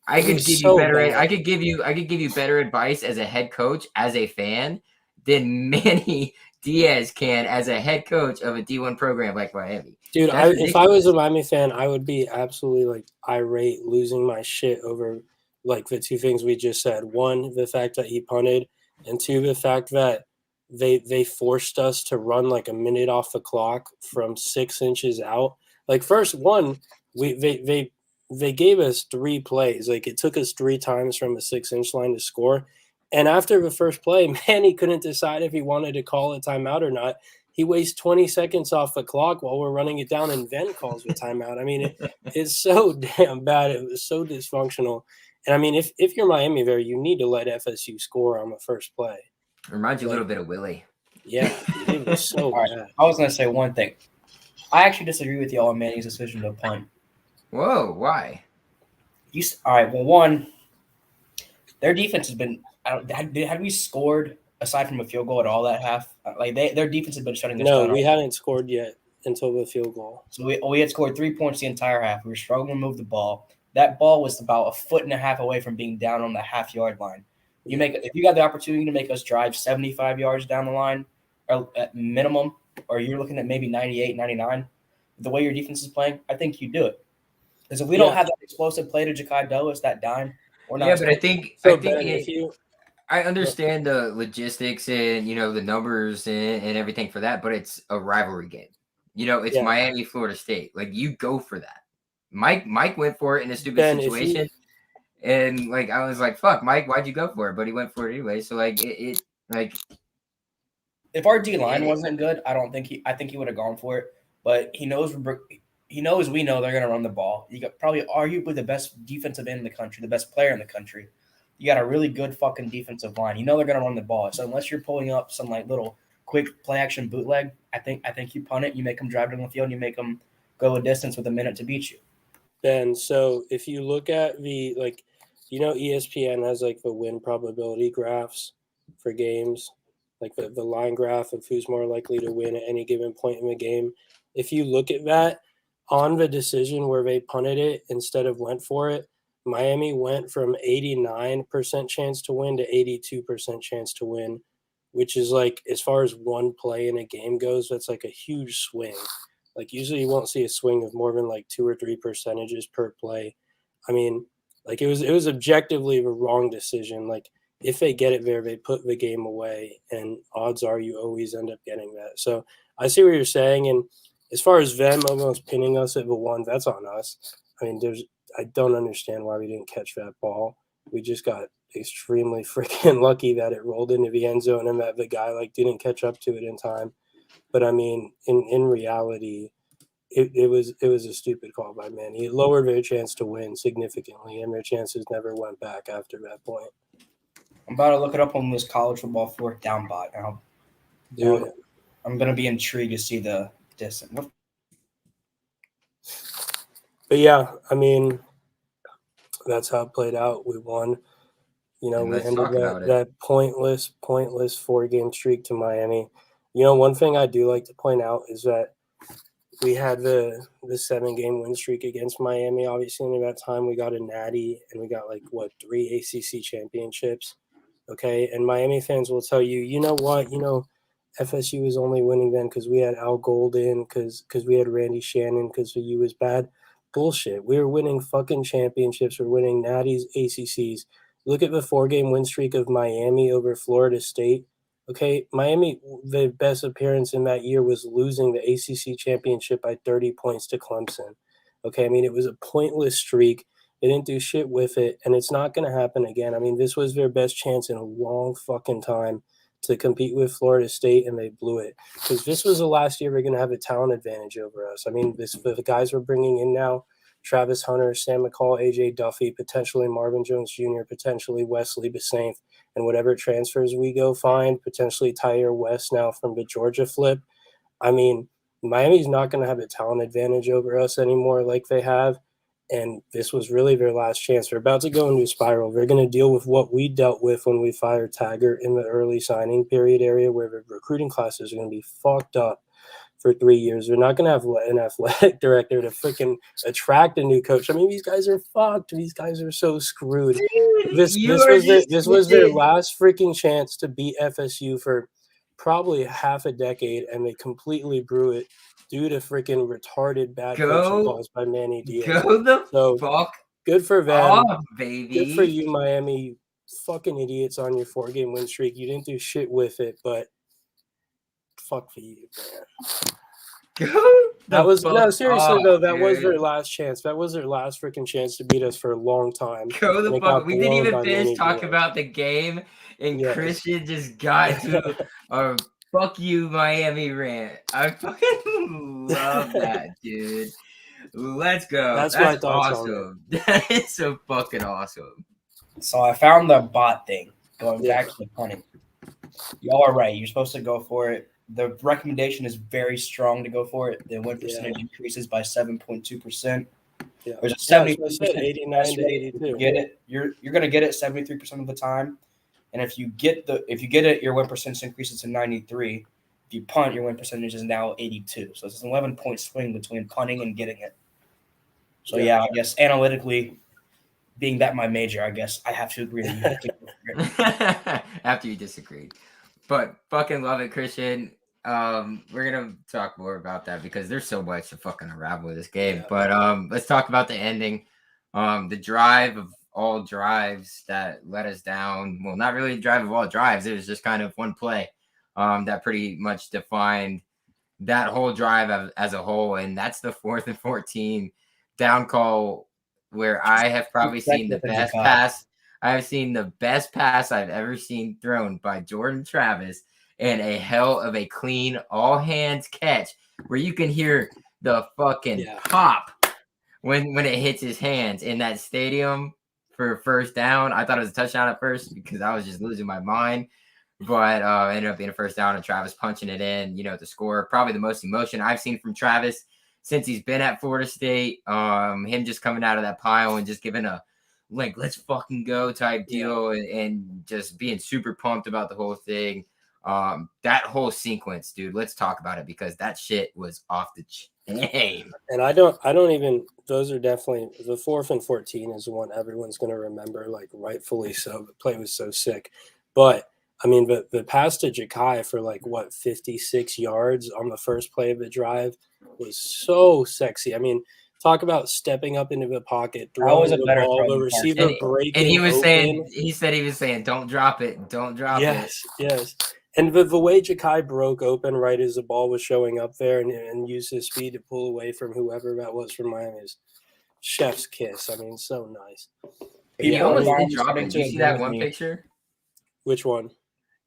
I could give you better. I could give you better advice as a head coach, as a fan, than Manny Diaz can as a head coach of a D1 program like Miami. Dude, if I was a Miami fan, I would be absolutely like irate, losing my shit over like the two things we just said. One, the fact that he punted, and two, the fact that they forced us to run like a minute off the clock from 6 inches out. Like first one, they gave us 3 plays. Like it took us 3 times from a 6-inch line to score. And after the first play, Manny couldn't decide if he wanted to call a timeout or not. He wastes 20 seconds off the clock while we're running it down and then calls the timeout. I mean, it's so damn bad. It was so dysfunctional. And I mean, if you're Miami there, you need to let FSU score on the first play. Reminds you a little bit of Willie. Yeah, it was so bad. I was going to say one thing. I actually disagree with y'all on Manny's decision to punt. Whoa, why? All right, well, one, their defense has been had we scored aside from a field goal at all that half? Like their defense has been shutting us down. No, we hadn't scored yet until the field goal. So we had scored 3 points the entire half. We were struggling to move the ball. That ball was about 1.5 feet away from being down on the half-yard line. If you got the opportunity to make us drive 75 yards down the line, or at minimum, or you're looking at maybe 98, 99, the way your defense is playing, I think you do it. Because if we don't have that explosive play to Ja'Kai Douglas, that dime, we're not. Yeah, but I understand the logistics and the numbers and everything for that, but it's a rivalry game. It's Miami, Florida State. Like you go for that. Mike went for it in a stupid situation, and like I was like, "Fuck, Mike, why'd you go for it?" But he went for it anyway. So like it if our D line wasn't good, I think he would have gone for it. But he knows we know they're gonna run the ball. You got probably arguably the best defensive end in the country, the best player in the country. You got a really good fucking defensive line. You know they're gonna run the ball. So unless you're pulling up some like little quick play action bootleg, I think you punt it. You make them drive down the field. And you make them go a distance with a minute to beat you. Ben, so if you look at ESPN has like the win probability graphs for games, like the line graph of who's more likely to win at any given point in the game. If you look at that on the decision where they punted it instead of went for it, Miami went from 89% chance to win to 82% chance to win, which is like, as far as one play in a game goes, that's like a huge swing. Like usually you won't see a swing of more than like 2 or 3 percentages per play. I mean, like it was objectively the wrong decision. Like if they get it there, they put the game away, and odds are you always end up getting that. So I see what you're saying, and as far as them almost pinning us at the one, that's on us. I mean, I don't understand why we didn't catch that ball. We just got extremely freaking lucky that it rolled into the end zone and that the guy like didn't catch up to it in time. But I mean, in reality, it was a stupid call by Manny. It lowered their chance to win significantly, and their chances never went back after that point. I'm about to look it up on this college football fourth down bot now. Do it. I'm gonna be intrigued to see the distance. But yeah, I mean, that's how it played out. We won. We ended that pointless 4-game streak to Miami. One thing I do like to point out is that we had the 7-game win streak against Miami. Obviously, in that time, we got a natty and we got 3 ACC championships. Okay, and Miami fans will tell you, you know what, FSU was only winning then because we had Al Golden, because we had Randy Shannon, because the U was bad. Bullshit. We were winning fucking championships. We're winning natties, ACCs. Look at the 4-game win streak of Miami over Florida State. Okay, Miami, the best appearance in that year was losing the ACC championship by 30 points to Clemson. Okay, I mean, it was a pointless streak. They didn't do shit with it, and it's not going to happen again. I mean, this was their best chance in a long fucking time to compete with Florida State, and they blew it. Because this was the last year we're going to have a talent advantage over us. I mean, the guys we're bringing in now, Travis Hunter, Sam McCall, AJ Duffy, potentially Marvin Jones Jr., potentially Wesley Besainth, and whatever transfers we go find, potentially Tyre West now from the Georgia flip. I mean, Miami's not going to have a talent advantage over us anymore like they have, and this was really their last chance. They're about to go into a spiral. They're going to deal with what we dealt with when we fired Taggart in the early signing period area, where the recruiting classes are going to be fucked up for 3 years. They're not going to have an athletic director to freaking attract a new coach. I mean, these guys are fucked. These guys are so screwed. This was their last freaking chance to beat FSU for probably half a decade, and they completely blew it due to freaking retarded bad coaching calls by Manny Diaz. Fuck good for them. Off, baby. Good for you, Miami. You fucking idiots on your 4-game win streak. You didn't do shit with it, but fuck for you, man. Seriously though, that was their last chance. That was their last freaking chance to beat us for a long time. Go the fuck. We didn't even finish talking about the game, and Christian just got to fuck you, Miami rant. I fucking love that, dude. Let's go. That's awesome. That is so fucking awesome. So I found the bot thing. Going back to the punting. Y'all are right. You're supposed to go for it. The recommendation is very strong to go for it. The win percentage increases by 7.2%. There's a 73%, 89 to 82. You get it. You're going to get it 73% of the time. And if you get it, your win percentage increases to 93. If you punt, your win percentage is now 82. So it's an 11-point swing between punting and getting it. So I guess analytically, being that my major, I guess I have to agree that you have to go for it. After you disagreed. But fucking love it, Christian. We're gonna talk more about that because there's so much to fucking unravel with this game. But let's talk about the ending. The drive of all drives that let us down. Well, not really the drive of all drives. It was just kind of one play that pretty much defined that whole drive as a whole. And that's the 4th and 14 down call where I have probably seen the best pass. I've seen the best pass I've ever seen thrown by Jordan Travis, and a hell of a clean all hands catch where you can hear the fucking pop when it hits his hands in that stadium for first down. I thought it was a touchdown at first because I was just losing my mind, but ended up being a first down and Travis punching it in, to score. Probably the most emotion I've seen from Travis since he's been at Florida State. Him just coming out of that pile and just giving a like let's fucking go type deal, and just being super pumped about the whole thing. That whole sequence, dude, let's talk about it because that shit was off the chain. And I don't even, those are definitely, the 4th and 14 is the one everyone's going to remember, like rightfully so. The play was so sick. But I mean, the pass to Ja'Kai for 56 yards on the first play of the drive was so sexy. I mean, talk about stepping up into the pocket, throwing the ball, the receiver breaking. And he was open. he was saying, don't drop it, don't drop it. Yes. And the way Ja'Kai broke open right as the ball was showing up there and used his speed to pull away from whoever that was from Miami is chef's kiss. I mean, so nice. He almost did drop it. Did you see that one picture? Which one?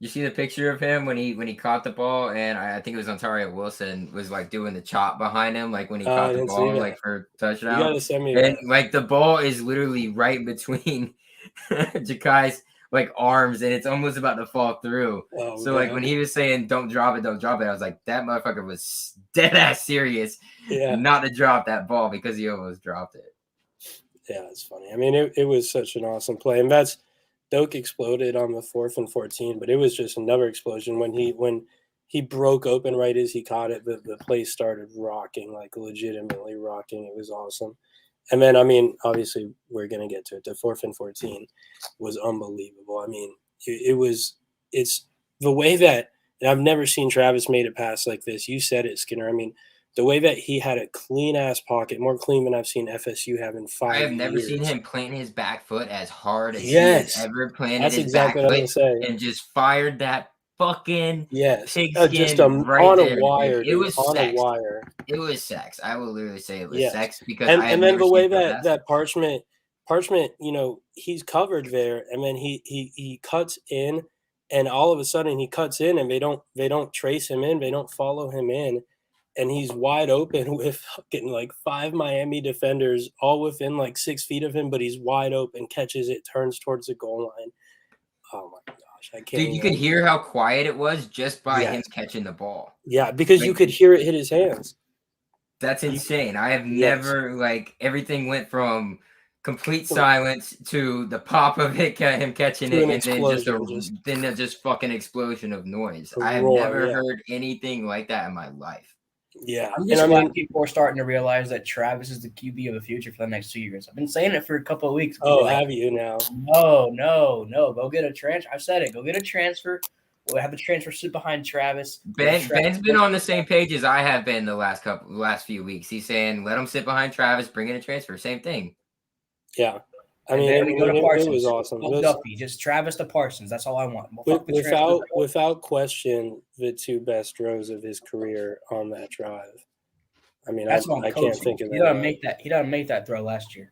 You see the picture of him when he caught the ball, and I think it was Ontario Wilson was doing the chop behind him, when he caught the ball for touchdown. You gotta send me and the ball is literally right between Ja'Kai's arms, and it's almost about to fall through. So when he was saying don't drop it, I was like, that motherfucker was dead ass serious not to drop that ball because he almost dropped it. Yeah, it's funny. I mean, it was such an awesome play, and Doak exploded on the 4th and 14, but it was just another explosion when he broke open right as he caught it. The place started rocking, legitimately rocking. It was awesome. And then, I mean, obviously we're gonna get to it. The 4th and 14 was unbelievable. I mean, it's the way that, and I've never seen Travis made a pass like this. You said it, Skinner. I mean, the way that he had a clean ass pocket, more clean than I've seen FSU have in 5 years. I have never seen him plant his back foot as hard as he has ever planted his back foot and just fired that fucking pigskin just right on there. A wire. It was on sex. A wire. It was sex. I will literally say it was sex because and then the way that Parchment, he's covered there, and then he cuts in, and all of a sudden he cuts in, and they don't trace him in, they don't follow him in. And he's wide open with fucking 5 Miami defenders all within 6 feet of him, but he's wide open, catches it, turns towards the goal line. Oh my gosh, I can't. Dude, you could hear how quiet it was just by him catching the ball. Yeah, because you could hear it hit his hands. That's insane. I have never everything went from complete silence to the pop of it, him catching it, and then just fucking explosion of noise. I have never heard anything like that in my life. Yeah, I'm just glad people are starting to realize that Travis is the QB of the future for the next 2 years. I've been saying it for a couple of weeks. Oh, have you now? No. Go get a transfer. I've said it. Go get a transfer. We'll have a transfer sit behind Travis. Ben's been on the same page as I have been the last few weeks. He's saying let him sit behind Travis, bring in a transfer. Same thing. Yeah. I mean, it was awesome. Duffy, just Travis to Parsons. That's all I want. Without question, the 2 best throws of his career on that drive. I mean, I can't think of that. He doesn't make that throw last year.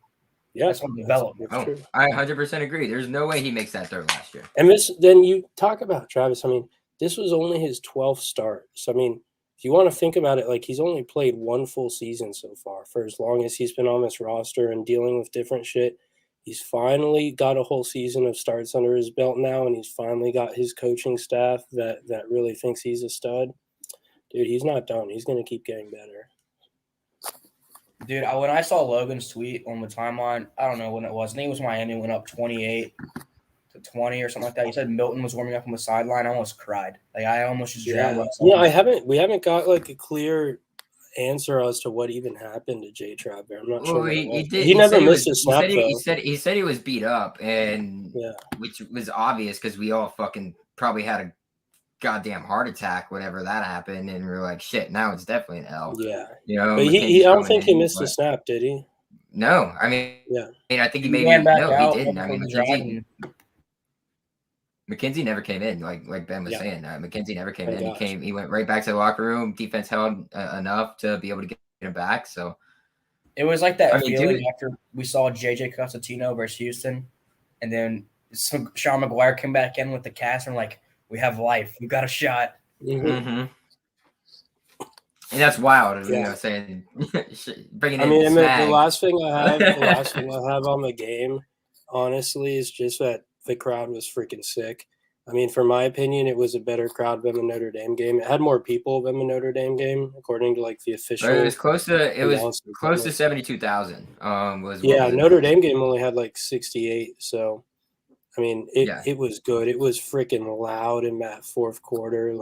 Yeah, that's on development. I 100% agree. There's no way he makes that throw last year. And then you talk about Travis. I mean, this was only his 12th start. So I mean, if you want to think about it, he's only played 1 full season so far. For as long as he's been on this roster and dealing with different shit. He's finally got a whole season of starts under his belt now, and he's finally got his coaching staff that really thinks he's a stud. Dude, he's not done. He's going to keep getting better. Dude, when I saw Logan's tweet on the timeline, I don't know when it was. I think it was Miami went up 28-20 or something like that. He said Milton was warming up on the sideline. I almost cried. I almost just drowned myself. We haven't got a clear answer as to what even happened to J Trap there. I'm not sure. He never missed a snap. He said he was beat up, and which was obvious because we all fucking probably had a goddamn heart attack whenever that happened, and we were like, shit. Now it's definitely an L. Yeah, but I don't think he missed a snap, did he? No, I mean, I think he maybe he didn't. I mean, McKenzie never came in, like Ben was saying. McKenzie never came in. He went right back to the locker room. Defense held enough to be able to get him back. So it was like that feeling after we saw JJ Constantino versus Houston, and then Sean McGuire came back in with the cast, and we have life. We got a shot. Mm-hmm. And that's wild, saying bringing in. I mean, the last thing I have on the game, honestly, is just that the crowd was freaking sick. I mean, for my opinion, it was a better crowd than the Notre Dame game. It had more people than the Notre Dame game, according to like the official. But it was close announcement. to 72,000. Was Yeah, what was Notre Dame game only had like 68. So, I mean, Yeah. it was good. It was freaking loud in that fourth quarter. It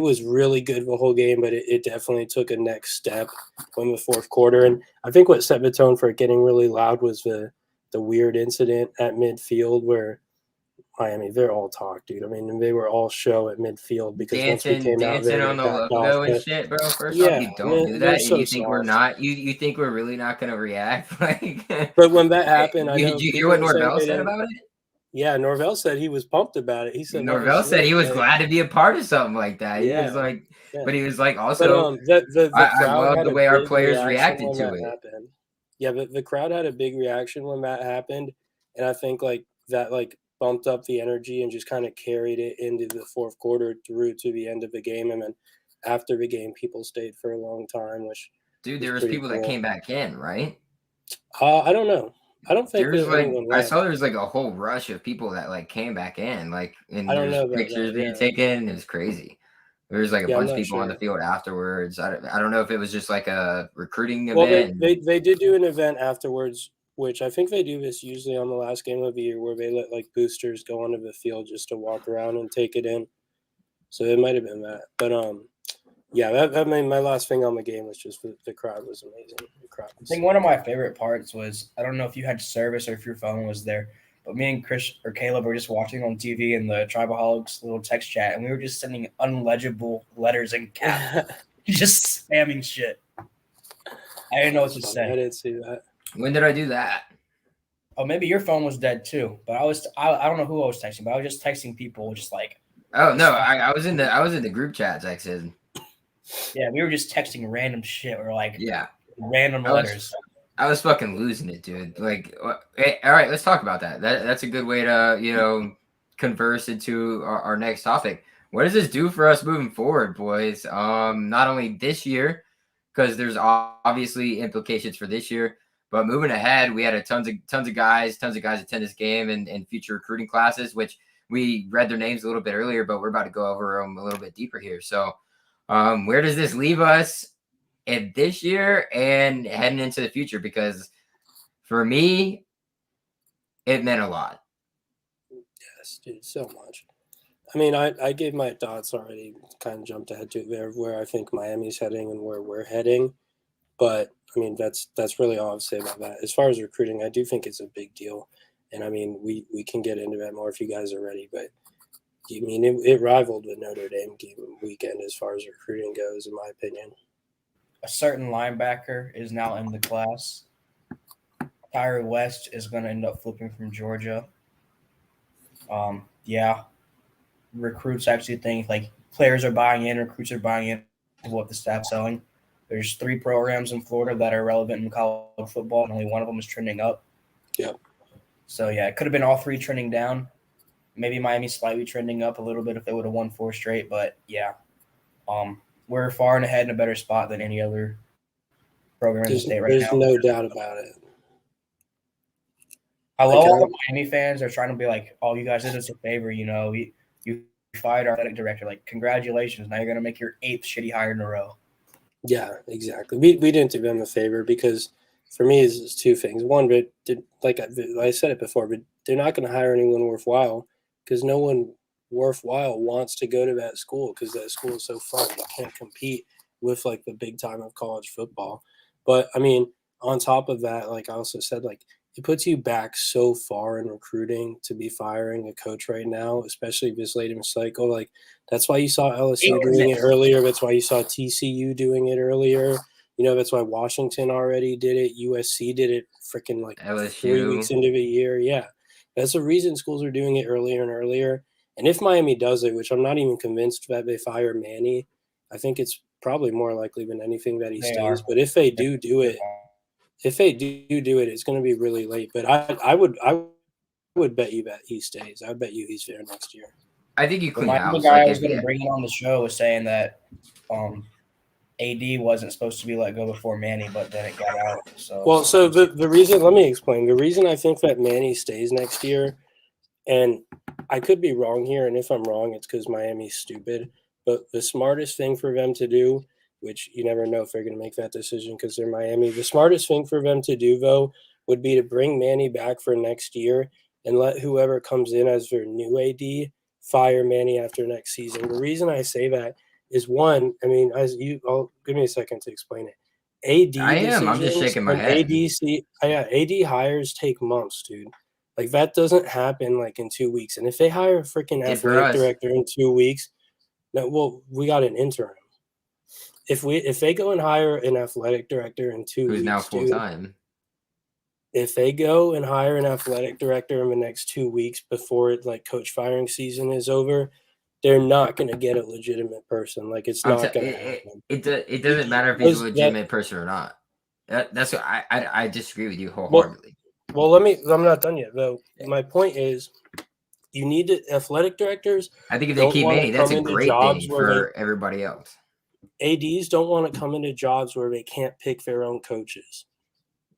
was really good the whole game, but it definitely took a next step in the fourth quarter. And I think what set the tone for it getting really loud was the weird incident at midfield where Miami, they're all talk, dude. I mean, they were all show at midfield because once we came out there, dancing on they the backed off. logo and But shit, bro. First off, yeah, you don't man, do they're that, and so you think we're soft. not. You think we're really not gonna react? Like, But when that happened, I know did you hear people what were saying Norvell they said didn't. about it? Yeah, Norvell said he was pumped about it. He said that was Norvell said sick. he was Like, glad to be a part of something like that. He was yeah, like, yeah. but he was like, But also, the I crowd love had the a way our big players reaction reacted when to that it. happened. Yeah, but the crowd had a big reaction when that happened, and I think like that bumped up the energy and just kind of carried it into the fourth quarter through to the end of the game, and then after the game, people stayed for a long time, which Dude, was there was pretty people that cool. came back in, right? I don't know. I don't think There's that like anyone I left. saw there was like a whole rush of people that like came back in, like, and I don't there's know about pictures that. being Yeah, taken. It was crazy. There's like a yeah, I'm bunch of not people on the sure. field afterwards. I don't know if it was just like a recruiting Well, event. they did do an event afterwards, which I think they do this usually on the last game of the year, where they let like boosters go onto the field just to walk around and take it in. So it might have been that, but yeah, that made my last thing on the game was just the crowd was amazing. The crowd I was think one of my favorite parts was, I don't know if you had service or if your phone was there, but me and Chris or Caleb were just watching on TV in the Tribaholics little text chat, and we were just sending unlegible letters in caps, just spamming shit. I didn't know what to funny. say. I didn't see that. When did I do that? Oh, maybe your phone was dead too. But I don't know who I was texting, but I was just texting people, just like, Oh no, I was in the group chat texted. yeah, we were just texting random shit or like Yeah, random I was- letters. I was fucking losing it, dude. Like, hey, all right, let's talk about that. That's a good way to converse into our next topic. What does this do for us moving forward, boys? Not only this year, because there's obviously implications for this year, but moving ahead, we had tons of guys attend this game and future recruiting classes, which we read their names a little bit earlier, but we're about to go over them a little bit deeper here. So, where does this leave us in this year and heading into the future? Because for me, it meant a lot. Yes, dude, so much. I mean, I gave my thoughts already, kind of jumped ahead to it there, where I think Miami's heading and where we're heading. But I mean, that's really all I'll say about that. As far as recruiting, I do think it's a big deal, and I mean, we can get into that more if you guys are ready. But I mean, it rivaled the Notre Dame game weekend as far as recruiting goes, in my opinion. A certain linebacker is now in the class. Tyre West is going to end up flipping from Georgia. Yeah, recruits actually think like players are buying in, recruits are buying in what the staff's selling. There's 3 programs in Florida that are relevant in college football, and only one of them is trending up. Yep. So yeah, it could have been all 3 trending down. Maybe Miami slightly trending up a little bit if they would have won 4 straight, but yeah, we're far and ahead in a better spot than any other program in the state right There's now. no doubt about it. I love all the Miami fans are trying to be like, "Oh, you guys did us a favor, you fired our athletic director. Like, congratulations! Now you're gonna make your 8th shitty hire in a row." Yeah, exactly. We didn't do them a favor because for me, it's 2 things. One, but like I said it before, but they're not going to hire anyone worthwhile because no one worthwhile wants to go to that school because that school is so fun. You can't compete with like the big time of college football. But I mean, on top of that, like I also said, like it puts you back so far in recruiting to be firing a coach right now, especially this late in the cycle. Like that's why you saw LSU doing it earlier. That's why you saw TCU doing it earlier. That's why Washington already did it. USC did it freaking like LSU. 3 weeks into the year. Yeah. That's the reason schools are doing it earlier and earlier. And if Miami does it, which I'm not even convinced that they fire Manny, I think it's probably more likely than anything that he stays. But if they do it, it's going to be really late. But I would bet you that he stays. I bet you he's there next year. I think you clean The house. guy Like I was going to bring in on the show was saying that AD wasn't supposed to be let go before Manny, but then it got out. So the reason, let me explain. The reason I think that Manny stays next year, And I could be wrong here, and if I'm wrong, it's because Miami's stupid. But the smartest thing for them to do, which you never know if they're going to make that decision because they're Miami, the smartest thing for them to do, though, would be to bring Manny back for next year and let whoever comes in as their new AD fire Manny after next season. The reason I say that is, one, I mean, give me a second to explain it. AD I am. I'm just decisions shaking my and head. AD hires take months, dude. Like, that doesn't happen like in 2 weeks. And if they hire a freaking Did for athletic us. director in 2 weeks, we got an interim. If they go and hire an athletic director in 2 Who's weeks, now full dude, time. if they go and hire an athletic director in the next 2 weeks before like coach firing season is over, they're not going to get a legitimate person. Like, it's not going to happen. It doesn't matter if he's a Because legitimate person or not. That's what I disagree with you Well, wholeheartedly. I'm not done yet, though. My point is, you need athletic directors. I think if they Don't keep want Manny, to that's come a into great jobs thing where for everybody else. ADs don't want to come into jobs where they can't pick their own coaches.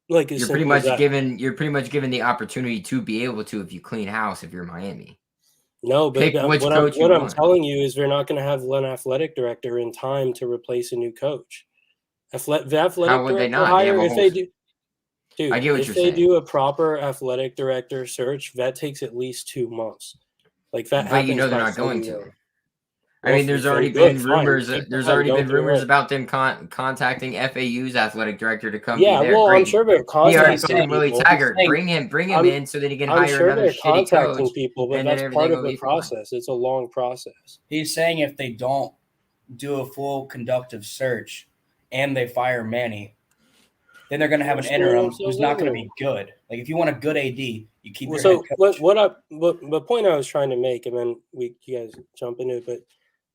Like, as You're pretty simple as much that. given the opportunity to be able to if you clean house if you're Miami. No, but Pick which coach you what I'm want. telling you is they're not going to have an athletic director in time to replace a new coach. The athletic How would they director not? They have hire, a if whole. they do, dude, I get what if you're they saying, do a proper athletic director search, that takes at least 2 months. Like, that but you happens know they're by not going February. to. I Well, mean, there's if they already do it, been fine. rumors. Take the There's time. already Don't been do it rumors right. about them contacting FAU's athletic director to come be Yeah, there. well, I'm Great. sure they're He already contacting told Willie people. Taggart, saying- bring him I'm- in so that he can I'm hire sure another they're shitty contacting coach, people, but and then that's everything part of will the be fine. process. It's a long process. He's saying if they don't do a full conductive search and they fire Manny, then they're going to have an They're screwing interim themselves who's not going to over. be good. Like, if you want a good AD, you keep your So head coach. the point I was trying to make, and then you guys jump into it, but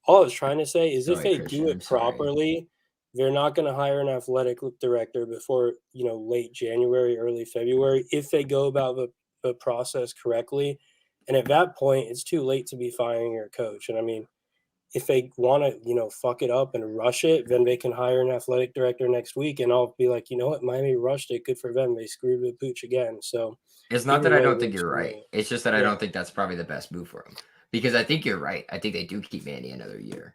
all I was trying to say is, if Sorry, they Christian, do I'm it sorry. properly, they're not going to hire an athletic director before late January, early February, if they go about the process correctly. And at that point, it's too late to be firing your coach. And I mean, if they want to, fuck it up and rush it, then they can hire an athletic director next week, and I'll be like, you know what, Miami rushed it. Good for them. They screwed the pooch again. So It's not that either I way don't think works you're for right. me. It's just that I Yeah. don't think that's probably the best move for him. Because I think you're right. I think they do keep Manny another year.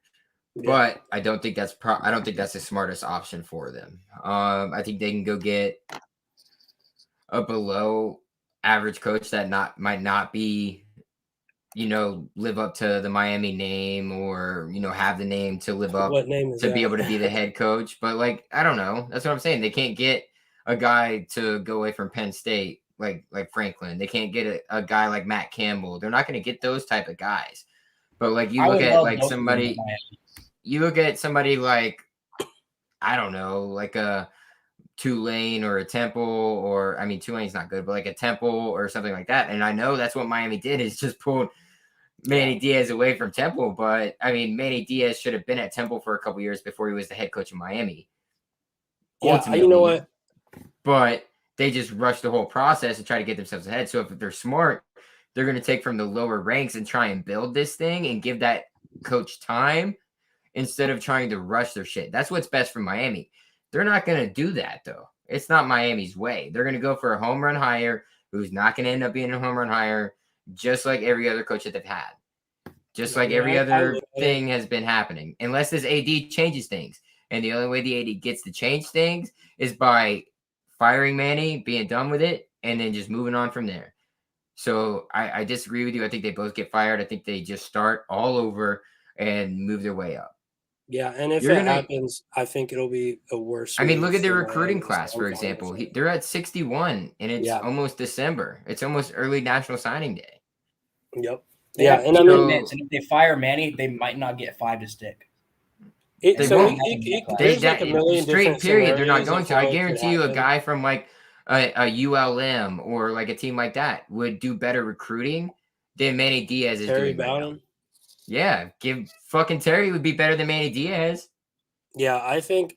Yeah. But I don't think that's the smartest option for them. I think they can go get a below average coach that might not be, live up to the Miami name, or have the name to live up What name is to that? be able to be the head coach. But like, I don't know. That's what I'm saying. They can't get a guy to go away from Penn State like Franklin. They can't get a guy like Matt Campbell. They're not going to get those type of guys. But like, you I look would at love like both of them somebody. in Miami. You look at somebody like, I don't know, like a Tulane or a Temple, or I mean, Tulane's not good, but like a Temple or something like that. And I know that's what Miami did, is just pulled Manny Diaz away from Temple. But I mean, Manny Diaz should have been at Temple for a couple years before he was the head coach of Miami. Yeah, Ultimately, you know what? But they just rushed the whole process and try to get themselves ahead. So if they're smart, they're going to take from the lower ranks and try and build this thing and give that coach time, instead of trying to rush their shit. That's what's best for Miami. They're not going to do that, though. It's not Miami's way. They're going to go for a home run hire who's not going to end up being a home run hire, just like every other coach that they've had. Just like every other thing has been happening. Unless this AD changes things. And the only way the AD gets to change things is by firing Manny, being done with it, and then just moving on from there. So I disagree with you. I think they both get fired. I think they just start all over and move their way up. Yeah, and if that happens, I think it'll be a worse. I mean, look at their recruiting class, for example. They're at 61, and it's almost December. It's almost early National Signing Day. Yep. Yeah, and I mean, and if they fire Manny, they might not get 5 to stick. There's like a million straight period. They're not going to. I guarantee you, a guy from like a ULM or like a team like that would do better recruiting than Manny Diaz is doing right now. Yeah, fucking Terry would be better than Manny Diaz. Yeah, I think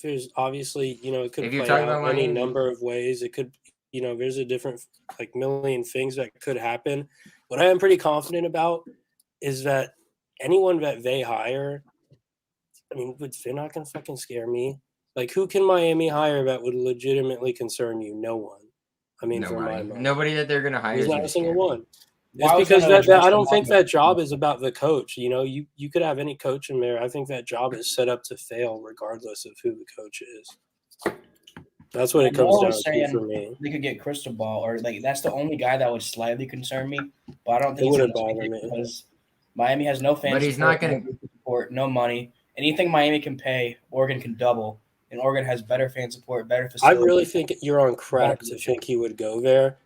there's obviously, it could play out any number of ways. It could, there's a different like million things that could happen. What I am pretty confident about is that anyone that they hire, I mean, they're not going to fucking scare me. Like, who can Miami hire that would legitimately concern you? No one. I mean, for my mind. Nobody that they're going to hire. There's not a single one. It's because I don't think that job is about the coach. You know, you could have any coach in there. I think that job is set up to fail regardless of who the coach is. That's what it comes down to for me. They could get Cristobal, or like that's the only guy that would slightly concern me. But I don't think it wouldn't bother me because Miami has no fans. But he's not going to support, no money. Anything Miami can pay, Oregon can double, and Oregon has better fan support, better facilities. I really think you're on crack to think he would go there.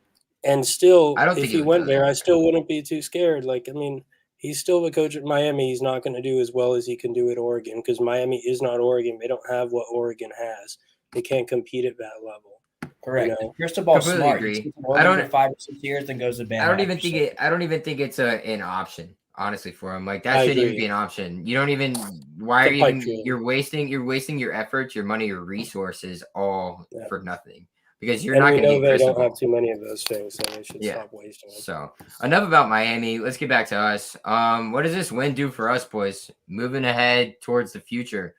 And still, if he went there, I still wouldn't be too scared. Like, I mean, he's still the coach at Miami. He's not going to do as well as he can do at Oregon because Miami is not Oregon. They don't have what Oregon has. They can't compete at that level. Correct. You know? Cristobal smart. Agree. I don't 5 or 6 years, then goes to Bama. I don't even think it's an option. Honestly, for him, like that shouldn't even be an option. You don't even. Why are you even? You're wasting your efforts, your money, your resources, all for nothing. Because you're not going to get they don't have too many of those things, so they should stop wasting them. So enough about Miami. Let's get back to us. What does this win do for us, boys? Moving ahead towards the future.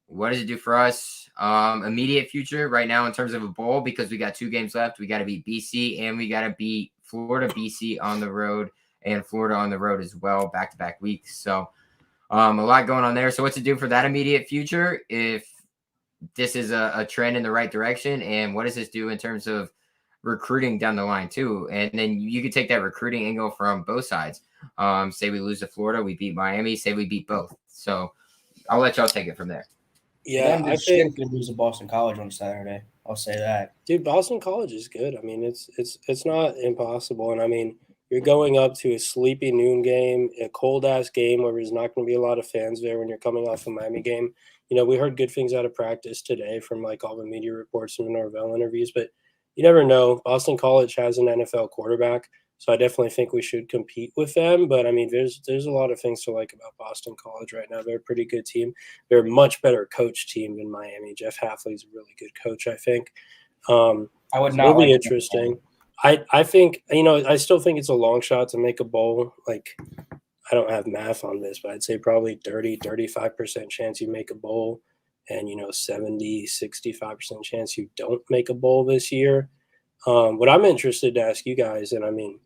What does it do for us? Immediate future right now in terms of a bowl, because we got 2 games left. We got to beat BC and we got to beat Florida, BC on the road, and Florida on the road as well, back-to-back weeks. So a lot going on there. So what's it do for that immediate future if this is a trend in the right direction? And what does this do in terms of recruiting down the line too? And then you could take that recruiting angle from both sides. Say we lose to Florida, we beat Miami, say we beat both. So I'll let y'all take it from there. Yeah, I think we lose to Boston College on Saturday. I'll say that. Dude, Boston College is good. I mean, it's not impossible. And I mean, you're going up to a sleepy noon game, a cold-ass game where there's not going to be a lot of fans there when you're coming off a Miami game. You know, we heard good things out of practice today from, like, all the media reports and the Norvell interviews, but you never know. Boston College has an NFL quarterback, so I definitely think we should compete with them. But, I mean, there's a lot of things to like about Boston College right now. They're a pretty good team. They're a much better coach team than Miami. Jeff Hafley's a really good coach, I think. I would not. It'll be interesting. I think, you know, I still think it's a long shot to make a bowl. Like, I don't have math on this, but I'd say probably 35% chance you make a bowl and, you know, 65% chance you don't make a bowl this year. What I'm interested to ask you guys, and I mean,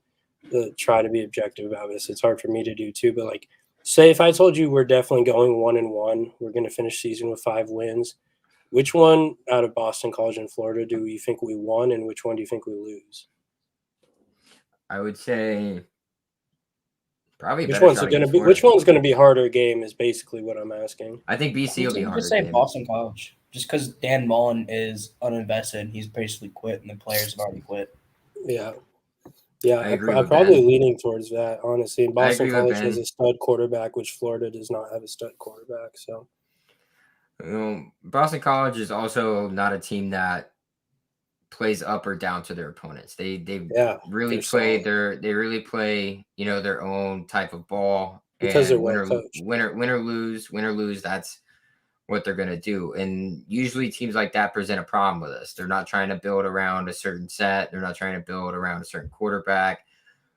try to be objective about this. It's hard for me to do too, but like, say if I told you we're definitely going 1-1, we're going to finish season with 5 wins. Which one out of Boston College and Florida do you think we won, and which one do you think we lose? I would say probably which one's going to be harder game is basically what I'm asking. I think BC will be harder. Just say Boston College, just because Dan Mullen is uninvested. He's basically quit, and the players have already quit. Yeah, I'm probably leaning towards that, honestly. And Boston College has a stud quarterback, which Florida does not have a stud quarterback. So, Boston College is also not a team that plays up or down to their opponents. They really play you know, their own type of ball, because they're win or lose, that's what they're going to do. And usually teams like that present a problem with us. They're not trying to build around a certain set. They're not trying to build around a certain quarterback,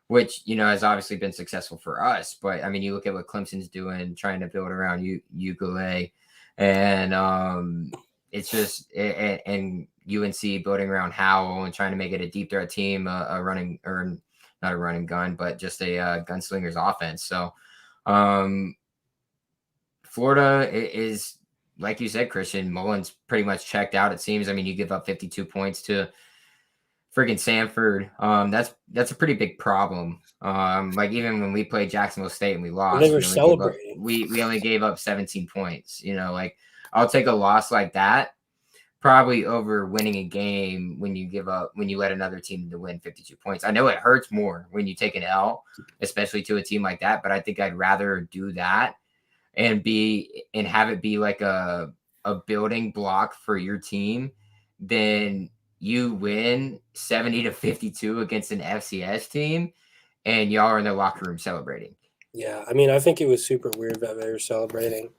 which, you know, has obviously been successful for us. But I mean, you look at what Clemson's doing, trying to build around UCLA, and it's just and UNC building around Howell and trying to make it a deep threat team, a running, or not a running gun, but just a gunslinger's offense. So Florida is, like you said, Christian, Mullen's pretty much checked out, it seems. I mean, you give up 52 points to friggin' Sanford. That's a pretty big problem. Like even when we played Jacksonville State and we lost, they were celebrating. We only gave up 17 points. You know, like I'll take a loss like that probably over winning a game when you let another team to win 52 points. I know it hurts more when you take an L, especially to a team like that, but I think I'd rather do that and have it be like a building block for your team than you win 70-52 against an FCS team and y'all are in the locker room celebrating. Yeah, I mean, I think it was super weird that they were celebrating.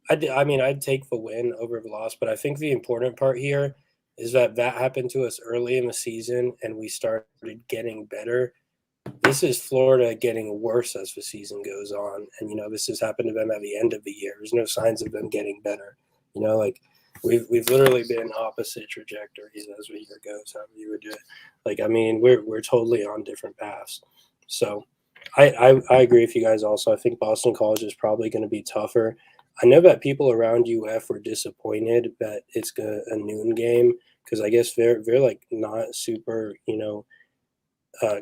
I'd take the win over the loss, but I think the important part here is that happened to us early in the season and we started getting better. This is Florida getting worse as the season goes on. And, you know, this has happened to them at the end of the year. There's no signs of them getting better. You know, like we've literally been opposite trajectories as the year goes, however you would do it. Like, I mean, we're totally on different paths. So I agree with you guys also. I think Boston College is probably going to be tougher. I know that people around UF were disappointed that it's a noon game because I guess they're like not super,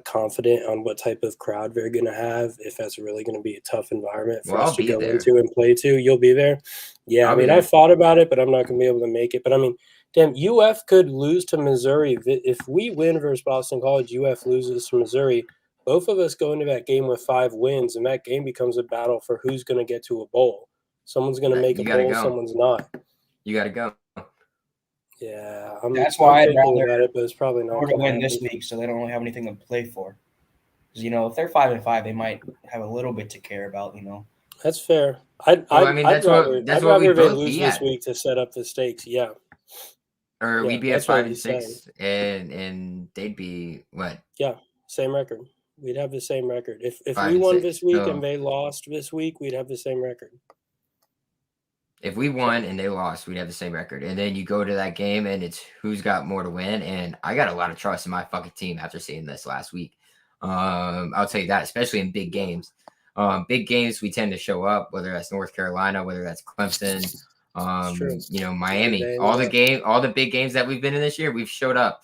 confident on what type of crowd they're going to have, if that's really going to be a tough environment for Well, us I'll to be go there. into and play to. You'll be there? Yeah, I I'll be mean, I there. thought about it, but I'm not going to be able to make it. But I mean, damn, UF could lose to Missouri. If we win versus Boston College, UF loses to Missouri. Both of us go into that game with 5 wins, and that game becomes a battle for who's going to get to a bowl. Someone's going to make a You gotta bowl, go. someone's not. You gotta go. Yeah, That's why I'm I'd thinking rather about it, but it's probably not Florida going to win happen. this week, so they don't really have anything to play for. Because if they're 5-5, they might have a little bit to care about. That's fair. I'd That's rather what we they both lose be this at. week to set up the stakes. Yeah, Or yeah, we'd be at that's what 5 and he's saying. 6, and they'd be what? Yeah, same record. We'd have the same record. If 5 we and won 6. this week So and they lost this week, we'd have the same record. if we won and they lost, we'd have the same record. And then you go to that game and it's who's got more to win. And I got a lot of trust in my fucking team after seeing this last week. I'll tell you that, especially in big games. Big games, we tend to show up, whether that's North Carolina, whether that's Clemson, true. Miami. Dame, All yeah. the big games that we've been in this year, we've showed up.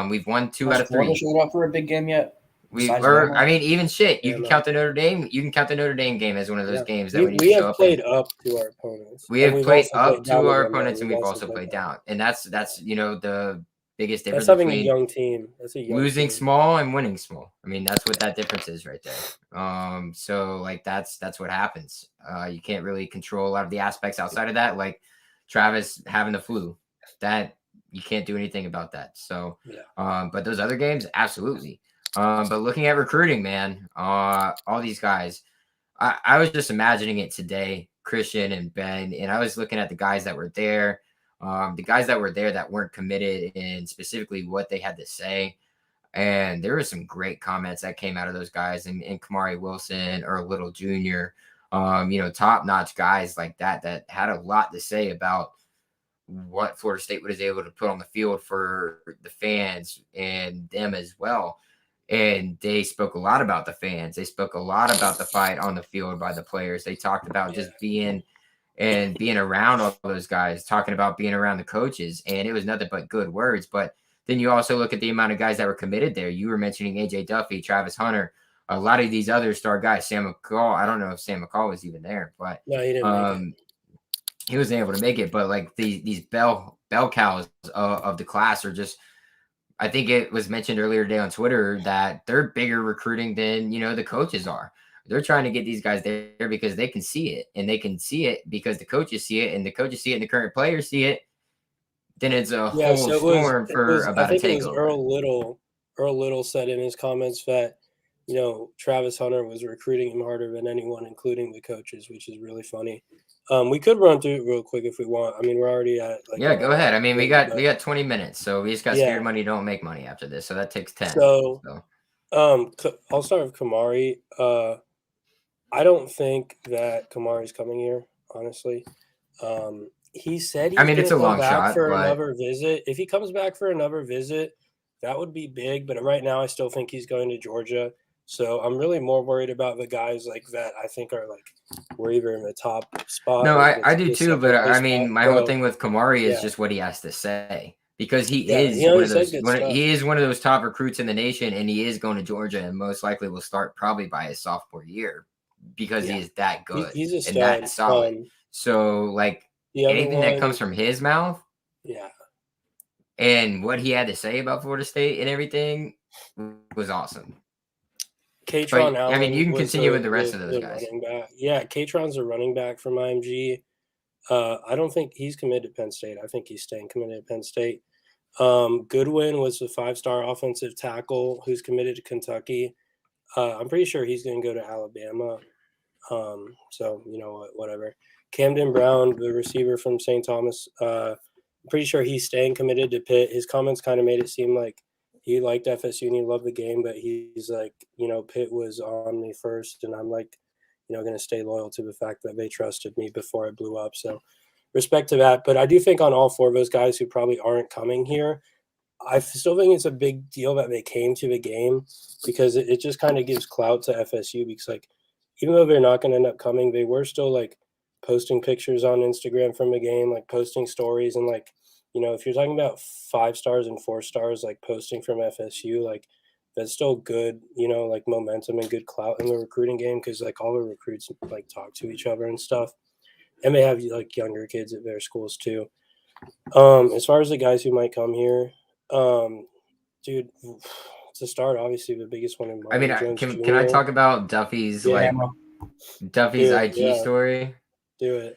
We've won 2 out Has of Florida 3. showed up for a big game yet? Even shit. You Yeah, can no. count the Notre Dame. You can count the Notre Dame game as one of those Yeah. games that we need We to show have up played in. up to our opponents. We And have we've played also up down to our them, though. opponents, and we've also played down. And that's the biggest difference That's having a between young team. That's a young losing team. small and winning small. I mean, that's what that difference is right there. So like that's what happens. You can't really control a lot of the aspects outside of that, like Travis having the flu. That you can't do anything about that. So, Yeah. but those other games, absolutely. But looking at recruiting, man, all these guys, I was just imagining it today, Christian and Ben, and I was looking at the guys that were there. The guys that were there that weren't committed and specifically what they had to say. And there were some great comments that came out of those guys and Kamari Wilson or Little Jr., top-notch guys like that had a lot to say about what Florida State was able to put on the field for the fans and them as well. And they spoke a lot about the fans. They spoke a lot about the fight on the field by the players. They talked about just being around all those guys, talking about being around the coaches, and it was nothing but good words. But then you also look at the amount of guys that were committed there. You were mentioning AJ Duffy, Travis Hunter, a lot of these other star guys, Sam McCall. I don't know if Sam McCall was even there, but No, he didn't make it. He wasn't able to make it. But like these bell cows of the class are just. I think it was mentioned earlier today on Twitter that they're bigger recruiting than the coaches are. They're trying to get these guys there because they can see it, and they can see it because the coaches see it, and the coaches see it, and the current players see it. Then it's a whole storm about a takeover. I think it was Earl Little. Earl Little said in his comments that Travis Hunter was recruiting him harder than anyone, including the coaches, which is really funny. We could run through it real quick if we want. I mean, we're already at go ahead. I mean, we got 20 minutes, so we just got scared money don't make money after this, so that takes 10. So. I'll start with Kamari. I don't think that Kamari's coming here, honestly. He said he's going to come back for another visit. If he comes back for another visit, that would be big. But right now, I still think he's going to Georgia. So I'm really more worried about the guys like that. I think we're either in the top spot. No, I do too. But I mean, my whole thing with Kamari is just what he has to say, because he is one of those top recruits in the nation, and he is going to Georgia, and most likely will start probably by his sophomore year because he is that good. He's a stud. And that solid. So like anything that comes from his mouth, and what he had to say about Florida State and everything was awesome. Katron Allen. I mean, you can continue with the rest of those guys. Yeah, Katron's a running back from IMG. I don't think he's committed to Penn State. I think he's staying committed to Penn State. Goodwin was a 5-star offensive tackle who's committed to Kentucky. I'm pretty sure he's going to go to Alabama. So, whatever. Camden Brown, the receiver from St. Thomas, I'm pretty sure he's staying committed to Pitt. His comments kind of made it seem like he liked FSU and he loved the game, but he's like, Pitt was on me first, and I'm like, going to stay loyal to the fact that they trusted me before I blew up. So respect to that. But I do think on all 4 of those guys who probably aren't coming here, I still think it's a big deal that they came to the game because it just kind of gives clout to FSU because, like, even though they're not going to end up coming, they were still, like, posting pictures on Instagram from the game, like, posting stories. And, like, if you're talking about 5 stars and 4 stars, like, posting from FSU, like, that's still good, like, momentum and good clout in the recruiting game because, like, all the recruits, like, talk to each other and stuff. And they have, like, younger kids at their schools, too. As far as the guys who might come here, dude, to start, obviously the biggest one in I mean, Marvin Jones can I Jr. talk about Duffy's Yeah, Duffy's do it. IG Yeah, story? do it.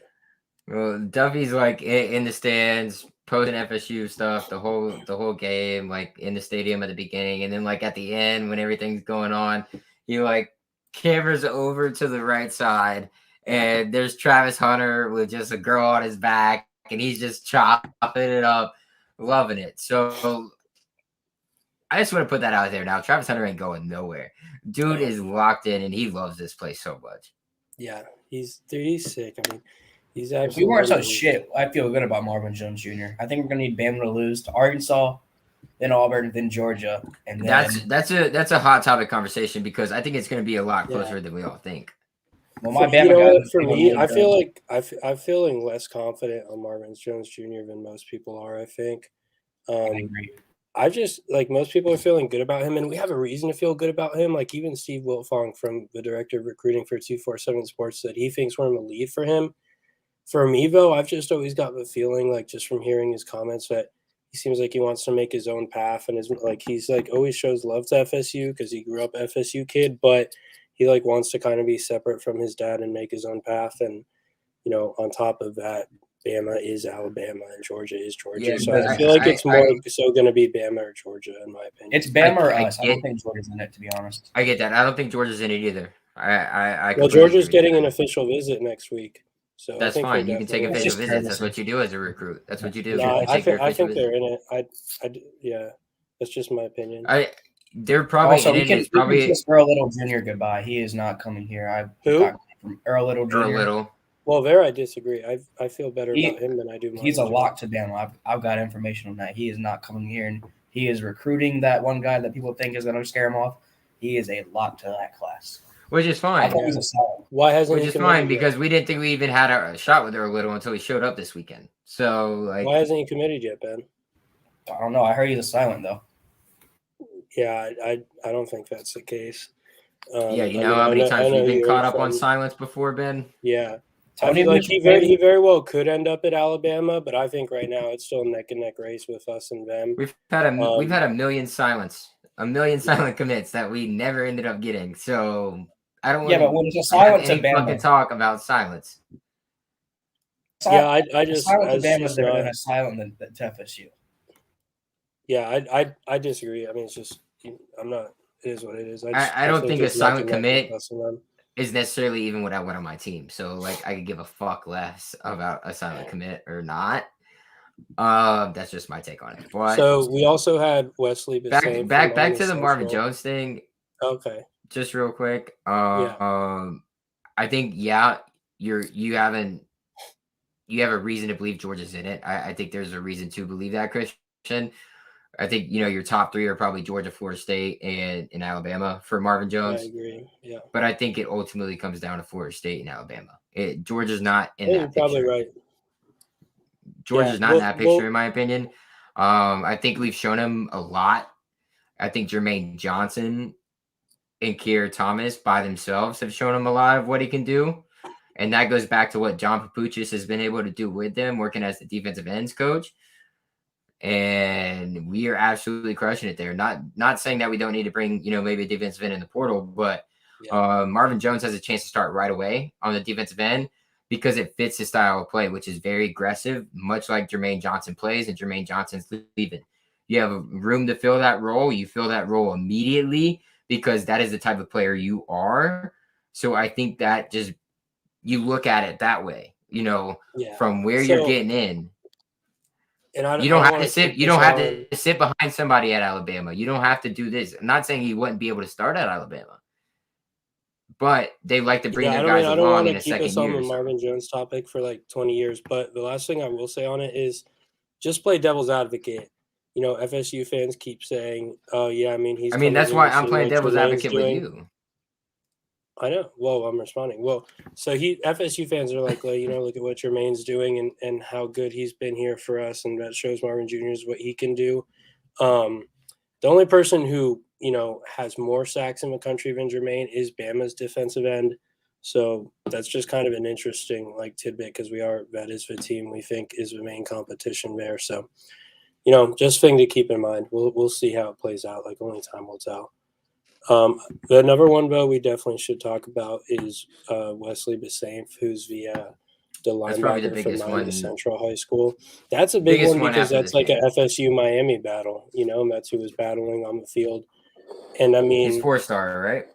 Well, Duffy's like in the stands, posting FSU stuff the whole game, like in the stadium at the beginning, and then like at the end when everything's going on, he like cameras over to the right side, and there's Travis Hunter with just a girl on his back, and he's just chopping it up, loving it. So I just want to put that out there now. Travis Hunter ain't going nowhere. Dude is locked in, and he loves this place so much. Yeah, he's sick. I mean, he's If absolutely. we weren't so shit, I feel good about Marvin Jones Jr. I think we're gonna need Bama to lose to Arkansas, then Auburn, then Georgia, and then That's a hot topic conversation because I think it's going to be a lot closer than we all think. well, my You Bama know guys what? are For feeling me, really I good. feel like I'm feeling less confident on Marvin Jones Jr. than most people are. I think. I agree. I just like most people are feeling good about him, and we have a reason to feel good about him. Like even Steve Wiltfong, from the director of recruiting for 247 Sports, said he thinks we're in the lead for him. For me, though, I've just always got the feeling, like just from hearing his comments, that he seems like he wants to make his own path, and is like he's like always shows love to FSU because he grew up FSU kid, but he like wants to kind of be separate from his dad and make his own path. And on top of that, Bama is Alabama and Georgia is Georgia. Yeah, So but I feel like it's more I so going to be Bama or Georgia, in my opinion. It's Bama or I us. I don't think Georgia's in it, to be honest. I get that. I don't think Georgia's in it either. I Well, completely Georgia's agree with getting you. an official visit next week, so I That's think fine. they're You can take definitely. It's official just visits. That's courtesy. what you do as a recruit. That's what you do. No, You take your I official think they're visit. in it. Yeah, that's just my opinion. They're probably Also, in we it. can It's probably kiss Earl Little Jr. goodbye. He is not coming here. Who? Got from Earl Little Jr. or a little. Well, there I disagree. I feel better He- about him than I do. He's a Marvin lock to Bama. I've got information on that. He is not coming here, and he is recruiting that one guy that people think is going to scare him off. He is a lock to that class. Which is I fine. thought he was a solid. Why hasn't Which he is committed fine yet? because we didn't think we even had a shot with her little until he showed up this weekend. So like, Why hasn't he committed yet, Ben? I don't know. I heard he's a silent though. Yeah, I don't think that's the case. yeah, you I know mean, how many I times know we've been you caught heard up on from- silence before, Ben? Yeah. I Tony feel like Mitchell, he very well could end up at Alabama, but I think right now it's still a neck and neck race with us and them. We've had a million silence, silent commits that we never ended up getting. So I don't want Yeah, but when it's a silent to any fucking Bama, talk about silence. Yeah, I a just silent to it's Bama is just different not. than a silent to FSU. Yeah, I disagree. I mean, it's just I'm not. It is what it is. I don't think a it's neck silent and neck commit with us and them. is necessarily even what I want on my team. So like I could give a fuck less about a silent commit or not. That's just my take on it. But So we also had Wesley back Bissaint back from back Army to the Marvin Central. Jones thing, Okay. just real quick. Yeah. I think you have a reason to believe Georgia's in it. I think there's a reason to believe that, Christian. I think your top 3 are probably Georgia, Florida State, and Alabama for Marvin Jones. I agree. Yeah. But I think it ultimately comes down to Florida State and Alabama. Georgia's not in You're that picture. probably right. Georgia's Yeah, not in that picture, in my opinion. I think we've shown him a lot. I think Jermaine Johnson and Keir Thomas by themselves have shown him a lot of what he can do. And that goes back to what John Papuchis has been able to do with them, working as the defensive ends coach. And we are absolutely crushing it there. Not saying that we don't need to bring, maybe a defensive end in the portal, but Marvin Jones has a chance to start right away on the defensive end because it fits his style of play, which is very aggressive, much like Jermaine Johnson plays, and Jermaine Johnson's leaving. You have room to fill that role. You fill that role immediately because that is the type of player you are. So I think that just you look at it that way, from where you're getting in. And you don't have to sit. You don't have to sit behind somebody at Alabama. You don't have to do this. I'm not saying he wouldn't be able to start at Alabama, but they like to bring their guys along in a second year. I don't want to keep us on the Marvin Jones topic for like 20 years, but the last thing I will say on it is just play devil's advocate. FSU fans keep saying, "Oh yeah, I mean he's." I mean, coming that's here why to I'm see playing what devil's Jermaine's advocate with doing." you. I know. Well, I'm responding. Well, so FSU fans are like, look at what Jermaine's doing and how good he's been here for us, and that shows Marvin Jr. is what he can do. The only person who has more sacks in the country than Jermaine is Bama's defensive end. So that's just kind of an interesting tidbit because that is the team we think is the main competition there. So just thing to keep in mind. We'll see how it plays out. Only time will tell. The number one though we definitely should talk about is Wesley Basaint, who's the That's probably the linebacker from biggest Miami one. Central High School. That's a big Biggest one one because after that's this like game. a FSU Miami battle, and that's who was battling on the field. And I mean, He's 4-star, right?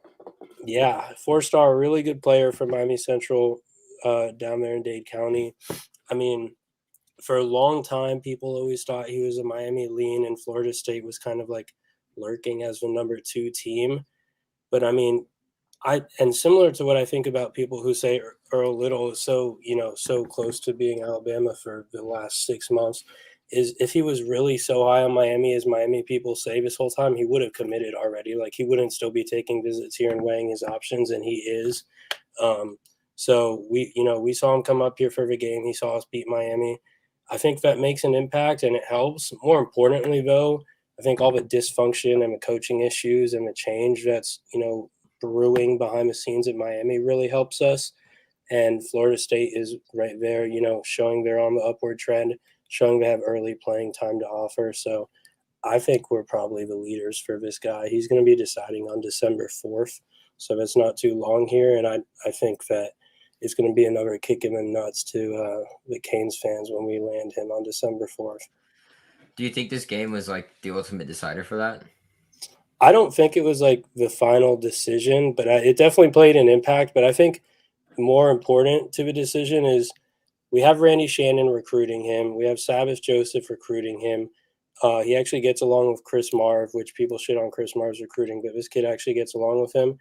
yeah, 4-star, really good player from Miami Central down there in Dade County. I mean, for a long time, people always thought he was a Miami lean, and Florida State was kind of lurking as the number 2 team. But I mean, and similar to what I think about people who say Earl Little is so close to being Alabama for the last 6 months, is if he was really so high on Miami as Miami people say this whole time, he would have committed already. He wouldn't still be taking visits here and weighing his options, and he is. So we saw him come up here for the game. He saw us beat Miami. I think that makes an impact and it helps. More importantly, though, I think all the dysfunction and the coaching issues and the change that's brewing behind the scenes at Miami really helps us. And Florida State is right there, showing they're on the upward trend, showing they have early playing time to offer. So I think we're probably the leaders for this guy. He's going to be deciding on December 4th. So that's not too long here. And I think that it's going to be another kick in the nuts to the Canes fans when we land him on December 4th. Do you think this game was the ultimate decider for that? I don't think it was the final decision, but it definitely played an impact. But I think more important to the decision is we have Randy Shannon recruiting him. We have Sabbath Joseph recruiting him. He actually gets along with Chris Marv, which people shit on Chris Marv's recruiting, but this kid actually gets along with him.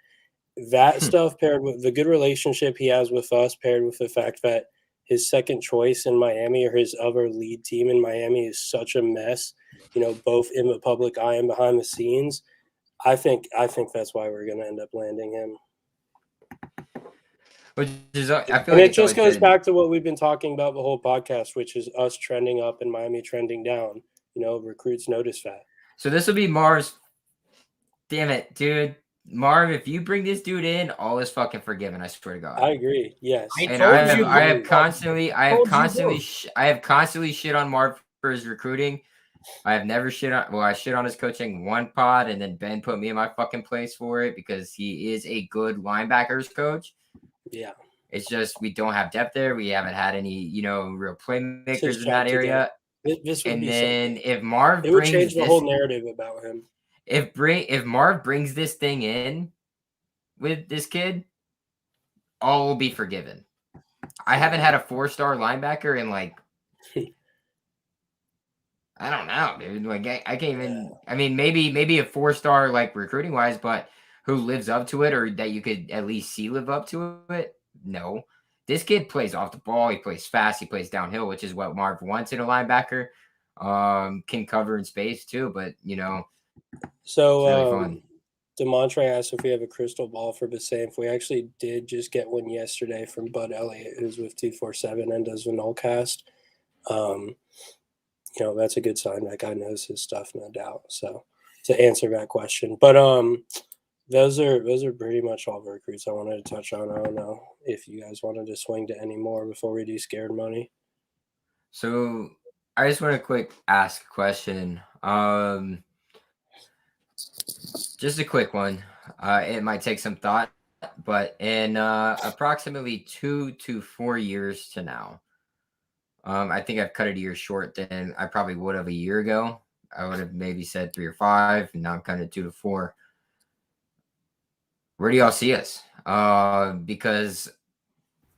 That stuff paired with the good relationship he has with us, paired with the fact that his second choice in Miami or his other lead team in Miami is such a mess, both in the public eye and behind the scenes. I think that's why we're going to end up landing him. Which is, I feel And like it just goes back to what we've been talking about the whole podcast, which is us trending up and Miami trending down. Recruits notice that. So this will be Marv's. Damn it, dude. Marv, if you bring this dude in, all is fucking forgiven. I swear to God. I agree. Yes. I have constantly shit on Marv for his recruiting. I have never shit on. Well, I shit on his coaching one pod, and then Ben put me in my fucking place for it because he is a good linebackers coach. Yeah. It's just we don't have depth there. We haven't had any, real playmakers in that area. This would and be then something. If Marv it would brings change the whole narrative about him. If Marv brings this thing in with this kid, all will be forgiven. I haven't had a 4-star linebacker in I don't know, dude. I can't even. Yeah. I mean, maybe a 4-star recruiting wise, but who lives up to it, or that you could at least see live up to it? No. This kid plays off the ball. He plays fast. He plays downhill, which is what Marv wants in a linebacker. Can cover in space too, but So it's really fun. Demontre asked if we have a crystal ball for Basaint. We actually did just get one yesterday from Bud Elliott, who's with 247 and does the Nullcast. That's a good sign. That guy knows his stuff, no doubt. So to answer that question, but those are pretty much all the recruits I wanted to touch on. I don't know if you guys wanted to swing to any more before we do scared money. So I just want to ask a question. Just a quick one. It might take some thought, but in approximately 2 to 4 years to now, I think I've cut it a year short than I probably would have a year ago. I would have maybe said 3 or 5, and now I'm kind of 2 to 4. Where do y'all see us? Because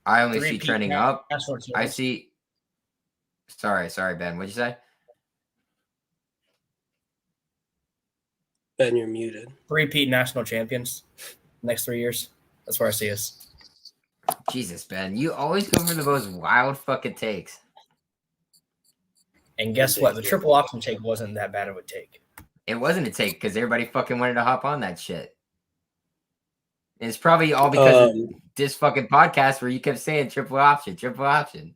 I only see trending up. I see. Sorry, Ben. What'd you say? Ben, you're muted. 3-peat national champions next 3 years. That's where I see us. Jesus, Ben. You always go for the most wild fucking takes. And guess what? The Ridiculous. triple option take wasn't that bad of a take. It wasn't a take because everybody fucking wanted to hop on that shit. And it's probably all because of this fucking podcast where you kept saying triple option, triple option.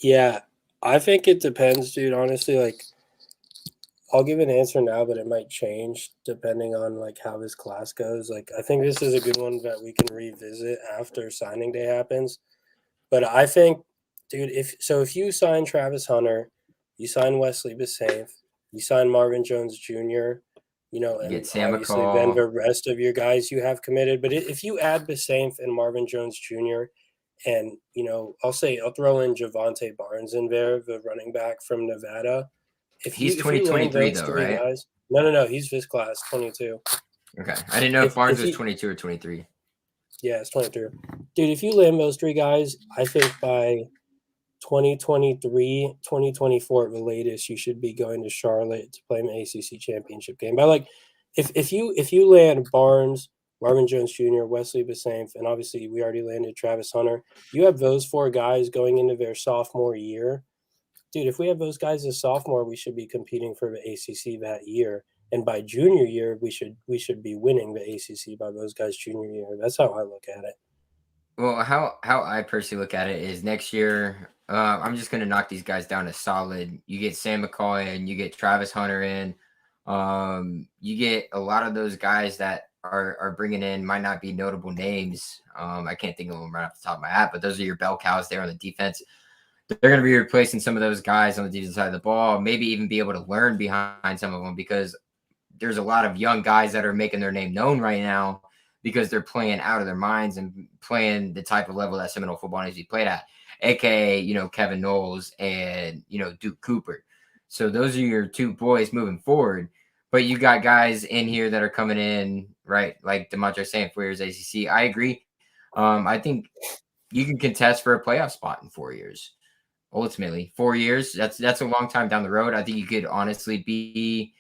Yeah, I think it depends, dude. Honestly, like, I'll give an answer now, but it might change depending on like how this class goes. Like, I think this is a good one that we can revisit after signing day happens. But I think, dude, if you sign Travis Hunter, you sign Wesley Bissainthe, you sign Marvin Jones Jr., you know, You and get Sam obviously McCall. then the rest of your guys you have committed. But if you add Bissainthe and Marvin Jones Jr., and, you know, I'll throw in Javante Barnes in there, the running back from Nevada. He's If you land 2023 those though, three right? guys, no, he's this class 22. Okay, I didn't know if Barnes was he- 22 or 23. Yeah, it's 22. Dude, if you land those three guys, I think by 2023, 2024 at the latest, you should be going to Charlotte to play an ACC championship game. But like, if you land Barnes, Marvin Jones Jr., Wesley Bissainthe, and obviously we already landed Travis Hunter, you have those four guys going into their sophomore year. Dude, if we have those guys as sophomore, we should be competing for the ACC that year. And by junior year, we should be winning the ACC by those guys' junior year. That's how I look at it. Well, how I personally look at it is next year, I'm just gonna knock these guys down to solid. You get Sam McCall in, you get Travis Hunter in, you get a lot of those guys that are bringing in might not be notable names. I can't think of them right off the top of my head, but those are your bell cows there on the defense. They're going to be replacing some of those guys on the defensive side of the ball, maybe even be able to learn behind some of them because there's a lot of young guys that are making their name known right now because they're playing out of their minds and playing the type of level that Seminole football needs to be played at, aka, you know, Kevin Knowles and, you know, Duke Cooper. So those are your two boys moving forward. But you got guys in here that are coming in, right? Like DeMontre St. Fleur's ACC. I agree. I think you can contest for a playoff spot in 4 years. Ultimately, 4 years, that's a long time down the road. I think you could honestly be,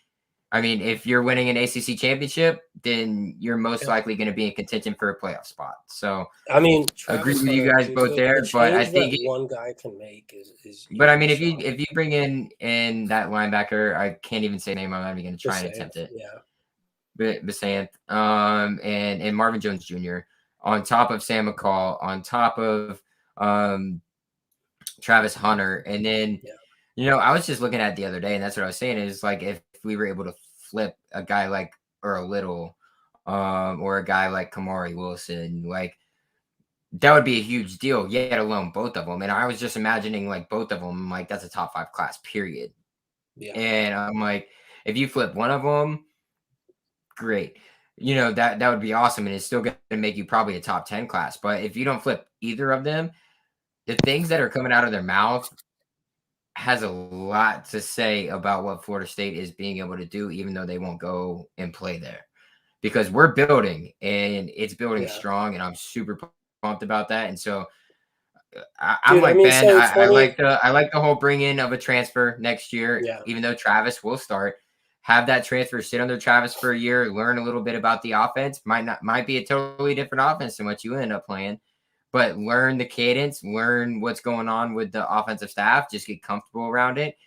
I mean, if you're winning an ACC championship, then you're most likely going to be in contention for a playoff spot. So, I mean, agree with you guys both there, but I think one guy can make is. But I mean, if you bring in that linebacker, I can't even say name. I'm not even going to try and attempt it. Yeah, Bissainthe, and Marvin Jones Jr. on top of Sam McCall, on top of Travis Hunter, and then you know, I was just looking at it the other day, and that's what I was saying is like if we were able to flip a guy like Earl Little, or a guy like Kamari Wilson, like that would be a huge deal, yet alone both of them. And I was just imagining like both of them, like that's a top 5 class, period. Yeah. And I'm like, if you flip one of them, great. You know, that would be awesome, and it's still going to make you probably a top 10 class. But if you don't flip either of them, the things that are coming out of their mouth has a lot to say about what Florida State is being able to do, even though they won't go and play there. Because we're building, and it's building strong, and I'm super pumped about that. And so I'm like, Ben, so I like the whole bring in of a transfer next year, even though Travis will start. Have that transfer sit under Travis for a year, learn a little bit about the offense. Might be a totally different offense than what you end up playing. But learn the cadence, learn what's going on with the offensive staff, just get comfortable around it.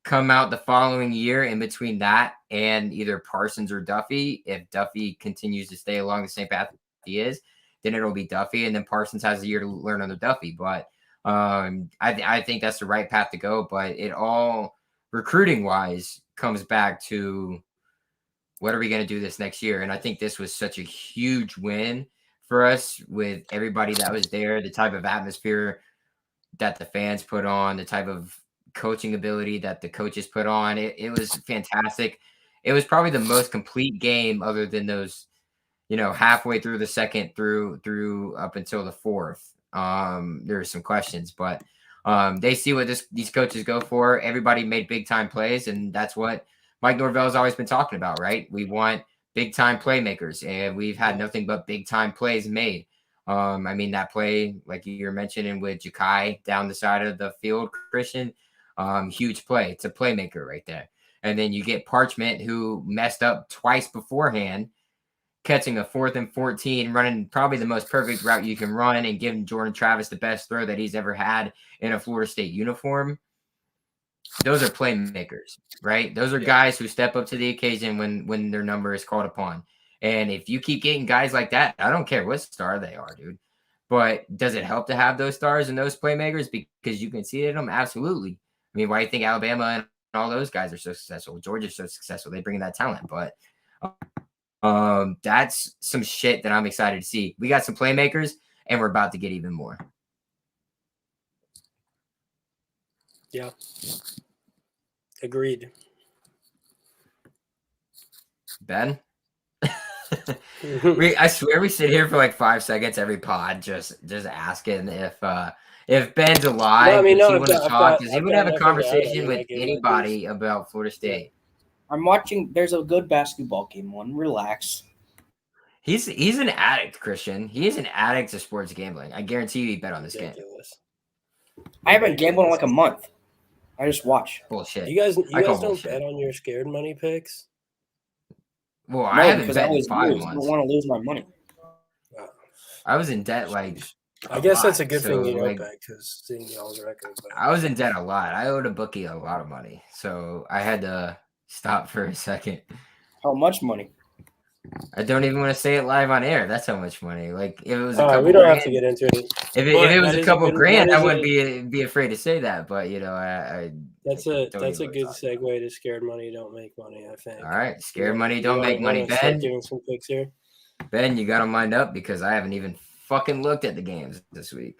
Come out the following year in between that and either Parsons or Duffy. If Duffy continues to stay along the same path he is, then it'll be Duffy. And then Parsons has a year to learn under Duffy. But I think that's the right path to go. But it all, recruiting-wise, comes back to what are we going to do this next year? And I think this was such a huge win for us with everybody that was there, the type of atmosphere that the fans put on, the type of coaching ability that the coaches put on. It was fantastic. It was probably the most complete game other than those, you know, halfway through the second through up until the fourth. There are some questions, but they see what these coaches go for. Everybody made big time plays, and that's what Mike Norvell's always been talking about, right? We want big time playmakers, and we've had nothing but big time plays made. I mean, that play, like you were mentioning with Ja'Kai down the side of the field, Christian, huge play. It's a playmaker right there. And then you get Parchment, who messed up twice beforehand, catching a 4th and 14, running probably the most perfect route you can run and giving Jordan Travis the best throw that he's ever had in a Florida State uniform. those are playmakers, right? Those are guys who step up to the occasion when their number is called upon. And if you keep getting guys like that, I don't care what star they are, dude. But does it help to have those stars and those playmakers because you can see it in them? Absolutely. I mean, why do you think Alabama and all those guys are so successful? Georgia's so successful. They bring in that talent. But that's some shit that I'm excited to see. We got some playmakers, and we're about to get even more. Yeah. Agreed. Ben? I swear we sit here for like 5 seconds every pod just asking if Ben's alive. No, I mean, does no, he want to talk? Does he want to have a nothing to add. I conversation mean, with like, it would anybody about Florida State? I'm watching. There's a good basketball game on. Relax. He's an addict, Christian. He is an addict to sports gambling. I guarantee you he bet on this game. I haven't gambled in like a month. I just watch. Bullshit. You guys don't bullshit. bet on your scared money picks? Well, No, I haven't because bet I in always 5 lose. I months. don't want to lose my money. I was in debt like I guess that's a lot, good thing you so, don't like, bet because seeing y'all's record. But I was in debt a lot. I owed a bookie a lot of money, so I had to stop for a second. How much money? I don't even want to say it live on air. That's how much money. Like if it was a couple we don't grand, have to get into it. If it was a couple grand, I wouldn't a- be afraid to say that. But I That's don't a even good wanna talk about it. segue to scared money don't make money. I think. All right, scared money don't make money. Start Ben, giving some picks here. Ben, you got them lined up because I haven't even fucking looked at the games this week.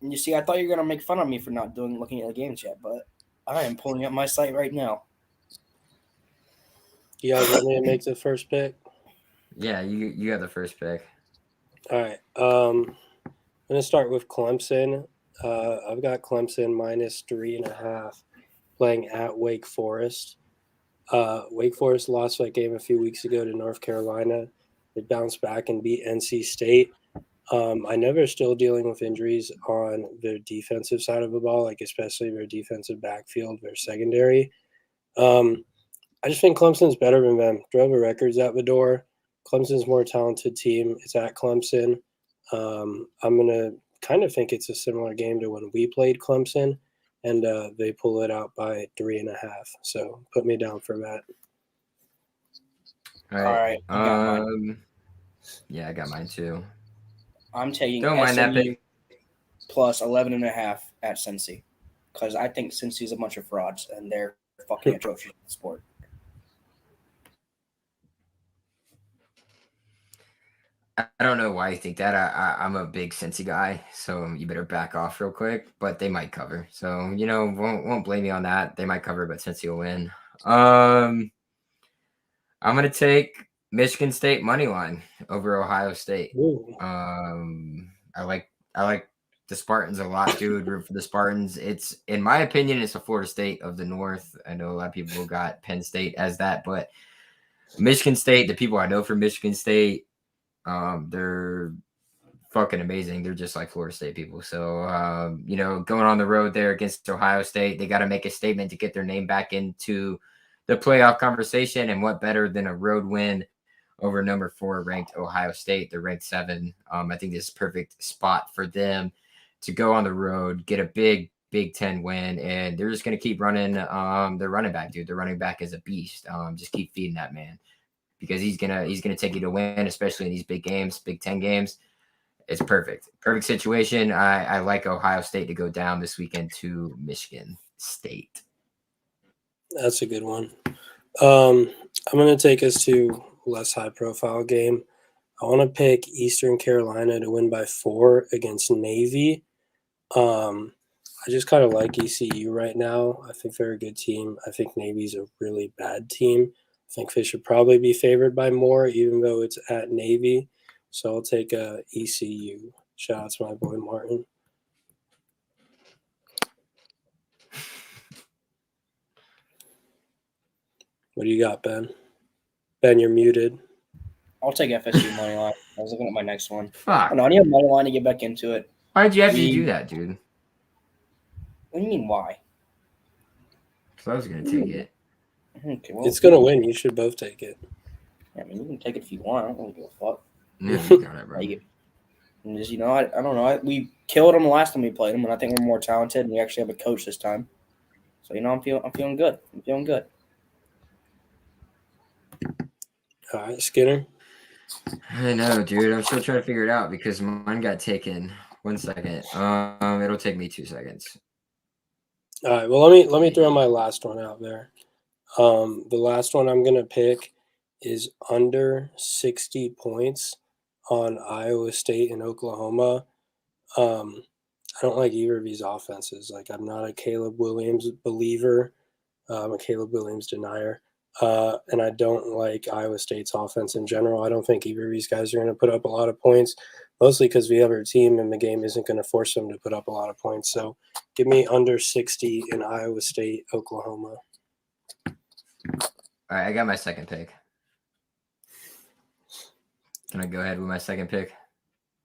You see, I thought you were gonna make fun of me for not looking at the games yet, but I am pulling up my site right now. You guys want me to make the first pick? Yeah, you got the first pick. All right. I'm gonna start with Clemson. I've got Clemson -3.5 playing at Wake Forest. Wake Forest lost that game a few weeks ago to North Carolina. They bounced back and beat NC State. I know they're still dealing with injuries on their defensive side of the ball, like especially their defensive backfield, their secondary. I just think Clemson's better than them. Drove the records out the door. Clemson's more talented team. It's at Clemson. I'm going to kind of think it's a similar game to when we played Clemson, and they pull it out by 3.5. So put me down for that. All right. I got mine. Yeah, I got mine too. I'm taking Don't mind that SMU pick. plus 11.5 at Cincy because I think Cincy's a bunch of frauds and they're fucking atrocious in the sport. I don't know why you think that. I'm a big Cincy guy, so you better back off real quick. But they might cover, so won't blame me on that. They might cover, but Cincy will win. I'm gonna take Michigan State money line over Ohio State. Ooh. I like the Spartans a lot, dude. Root for the Spartans. It's, in my opinion, it's a Florida State of the North. I know a lot of people got Penn State as that, but Michigan State, the people I know from Michigan State, they're fucking amazing. They're just like Florida State people. So, going on the road there against Ohio State, they got to make a statement to get their name back into the playoff conversation. And what better than a road win over number 4 ranked Ohio State? They're ranked 7. I think this is a perfect spot for them to go on the road, get a big Big Ten win, and they're just going to keep running their running back, dude. Their running back is a beast. Just keep feeding that man, because he's gonna take you to win, especially in these big games, Big Ten games. It's perfect situation. I like Ohio State to go down this weekend to Michigan State. That's a good one. I'm going to take us to a less high-profile game. I want to pick Eastern Carolina to win by 4 against Navy. I just kind of like ECU right now. I think they're a good team. I think Navy's a really bad team. I think they should probably be favored by more, even though it's at Navy. So I'll take ECU. Shout out to my boy Martin. What do you got, Ben? Ben, you're muted. I'll take FSU money line. I was looking at my next one. Fuck. I need a money line to get back into it. Why'd you have to do that, dude? What do you mean, why? So I was gonna take it. Okay, well, It's going to win. You should both take it. I mean, you can take it if you want. I don't really give a fuck. Yeah, you got it, bro. Like, and just, I don't know. We killed them the last time we played them, and I think we're more talented, and we actually have a coach this time. So I'm feeling good. I'm feeling good. All right, Skinner. I know, dude. I'm still trying to figure it out because mine got taken. 1 second. It'll take me 2 seconds. All right. Well, let me throw my last one out there. The last one I'm gonna pick is under 60 points on Iowa State and Oklahoma. I don't like either of these offenses. Like, I'm not a Caleb Williams believer. I'm a Caleb Williams denier. And I don't like Iowa State's offense in general. I don't think either of these guys are going to put up a lot of points, mostly because we have our team and the game isn't going to force them to put up a lot of points. So give me under 60 in Iowa State, Oklahoma. All right, I got my second pick. Can I go ahead with my second pick?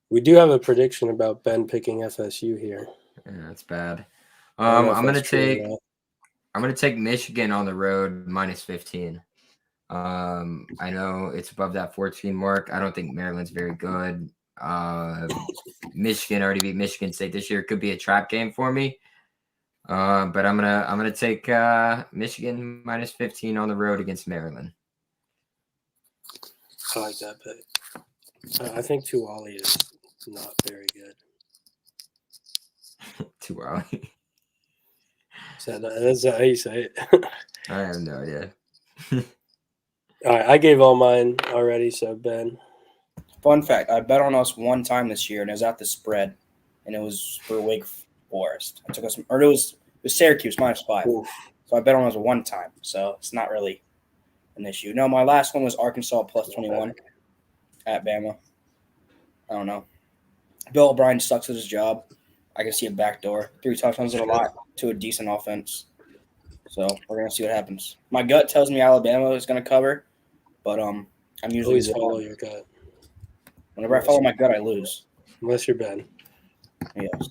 We do have a prediction about Ben picking FSU here. Yeah, that's bad. I don't know if I'm gonna that's true or take not. I'm gonna take Michigan on the road -15. I know it's above that 14 mark. I don't think Maryland's very good. Michigan already beat Michigan State this year. Could be a trap game for me. But I'm gonna take Michigan -15 on the road against Maryland. I like that pick. I think Tuwali is not very good. Too early. That's how you say it. I have no idea. All right, I gave all mine already, so Ben. Fun fact: I bet on us one time this year, and it was at the spread, and it was for Wake Forest. I took us, or it was Syracuse -5. Oof. So I bet on us one time. So it's not really an issue. No, my last one was Arkansas +21 at Bama. I don't know. Bill O'Brien sucks at his job. I can see a backdoor. 3 touchdowns is a lot to a decent offense. So we're gonna see what happens. My gut tells me Alabama is gonna cover, but I'm usually Always follow your gut, whenever I follow my gut, I lose. unless you're Ben. Yes.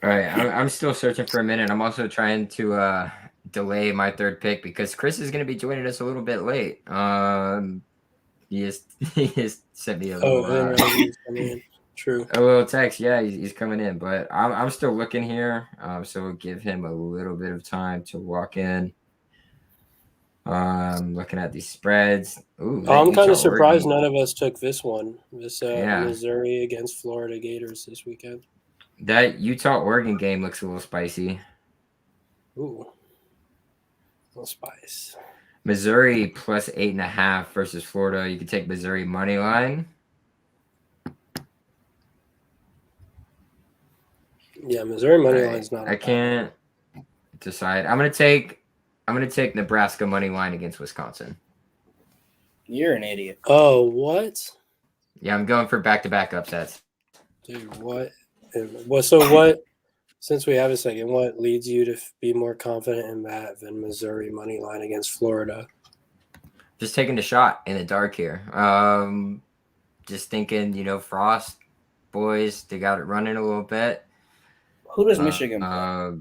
All right, I'm still searching for a minute. I'm also trying to delay my third pick because Chris is going to be joining us a little bit late. He has sent me a little, True. a little text. Yeah, he's coming in, but I'm still looking here. So we'll give him a little bit of time to walk in. Looking at these spreads. Ooh, I'm kind of Utah, surprised Oregon. none of us took this one. This Yeah. Missouri against Florida Gators this weekend. That Utah-Oregon game looks a little spicy. Ooh, little spice. Missouri +8.5 versus Florida. You could take Missouri money line. Yeah, Missouri money line's not. I can't decide. I'm gonna take Nebraska money line against Wisconsin. You're an idiot. Oh, what? Yeah, I'm going for back-to-back upsets. Dude, what? What? Since we have a second, what leads you to be more confident in that than Missouri money line against Florida? Just taking a shot in the dark here. Just thinking, Frost boys, they got it running a little bit. Who does Michigan play?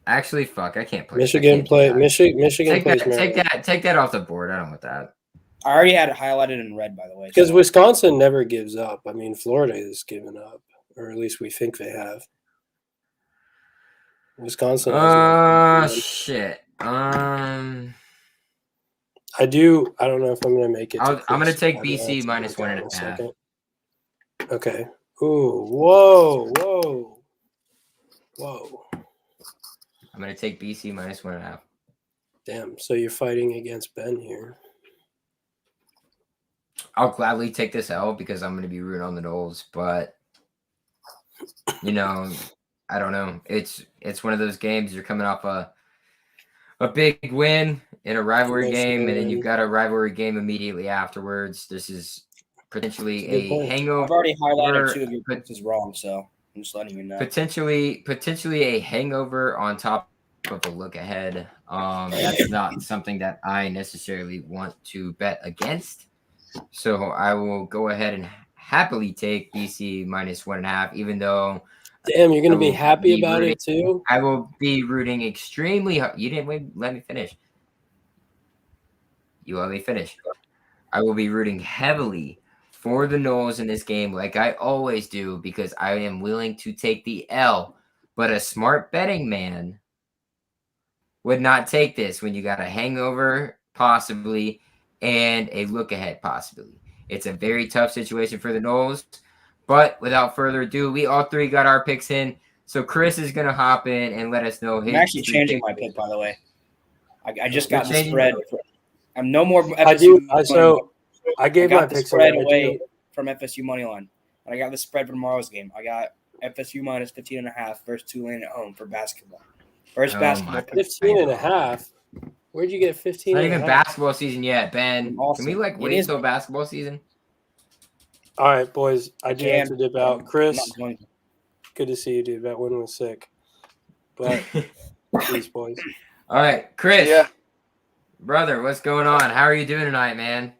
Actually, fuck, I can't play. Michigan plays Maryland. Take that off the board. I don't want that. I already had it highlighted in red, by the way. Because Wisconsin never gives up. I mean, Florida has given up, or at least we think they have. Wisconsin. Shit. I don't know if I'm going to make it. I'm going to take BC -1.5. Okay. Ooh, whoa. I'm going to take BC -1.5. Damn. So you're fighting against Ben here. I'll gladly take this L because I'm going to be rooting on the Noles, but I don't know. It's one of those games. You're coming off a big win in a rivalry game, and then you've got a rivalry game immediately afterwards. This is potentially a hangover. I've already highlighted 2 of your picks wrong, so I'm just letting you know. Potentially a hangover on top of a look ahead. That's not something that I necessarily want to bet against. So I will go ahead and happily take BC -1.5, even though. Damn, you're going to be happy about it too? I will be rooting extremely hard. You didn't let me finish. You let me finish. I will be rooting heavily for the Noles in this game like I always do because I am willing to take the L. But a smart betting man would not take this when you got a hangover possibly and a look ahead possibly. It's a very tough situation for the Noles. But without further ado, we all three got our picks in. So Chris is gonna hop in and let us know his. I'm actually three changing picks. my pick, by the way. I just You're got the changing spread. I'm no more FSU. I do. money So line. I I gave my got the picks spread away. away from FSU money line, and I got the spread for tomorrow's game. I got FSU minus 15.5 versus Tulane at home for basketball. First Oh basketball my pick. 15.5. Where'd you get 15? It's not and a even half? basketball season yet, Ben. Awesome. Can we It wait is. till basketball season? All right, boys. I do have to dip but out. I'm Chris, not going to. good to see you, dude. That win was sick. But peace, boys. All right, Chris. Yeah. Brother, what's going on? How are you doing tonight, man?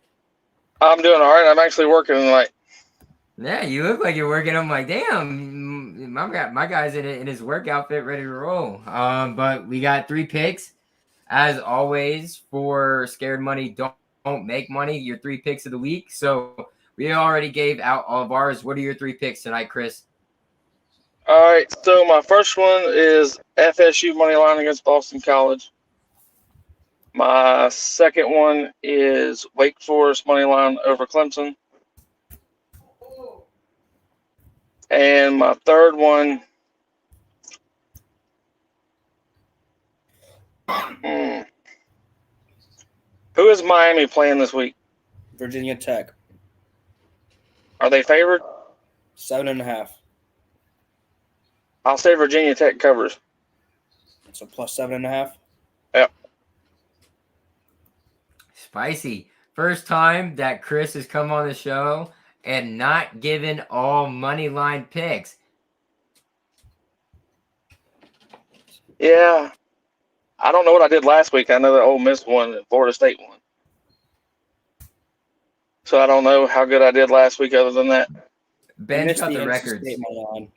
I'm doing all right. I'm actually working tonight. Yeah, you look like you're working. I'm like, damn, my guy's in his work outfit, ready to roll. But we got 3 picks, as always, for Scared Money Don't Make Money. Your 3 picks of the week. So we already gave out all of ours. What are your 3 picks tonight, Chris? All right. So my first one is FSU money line against Boston College. My second one is Wake Forest money line over Clemson. And my third one, who is Miami playing this week? Virginia Tech, Are they favored? 7.5. I'll say Virginia Tech covers. So plus 7.5. Yep. Spicy. First time that Chris has come on the show and not given all money line picks. Yeah. I don't know what I did last week. I know that Ole Miss won and Florida State won. So I don't know how good I did last week other than that. Ben's got the NC records. State money line,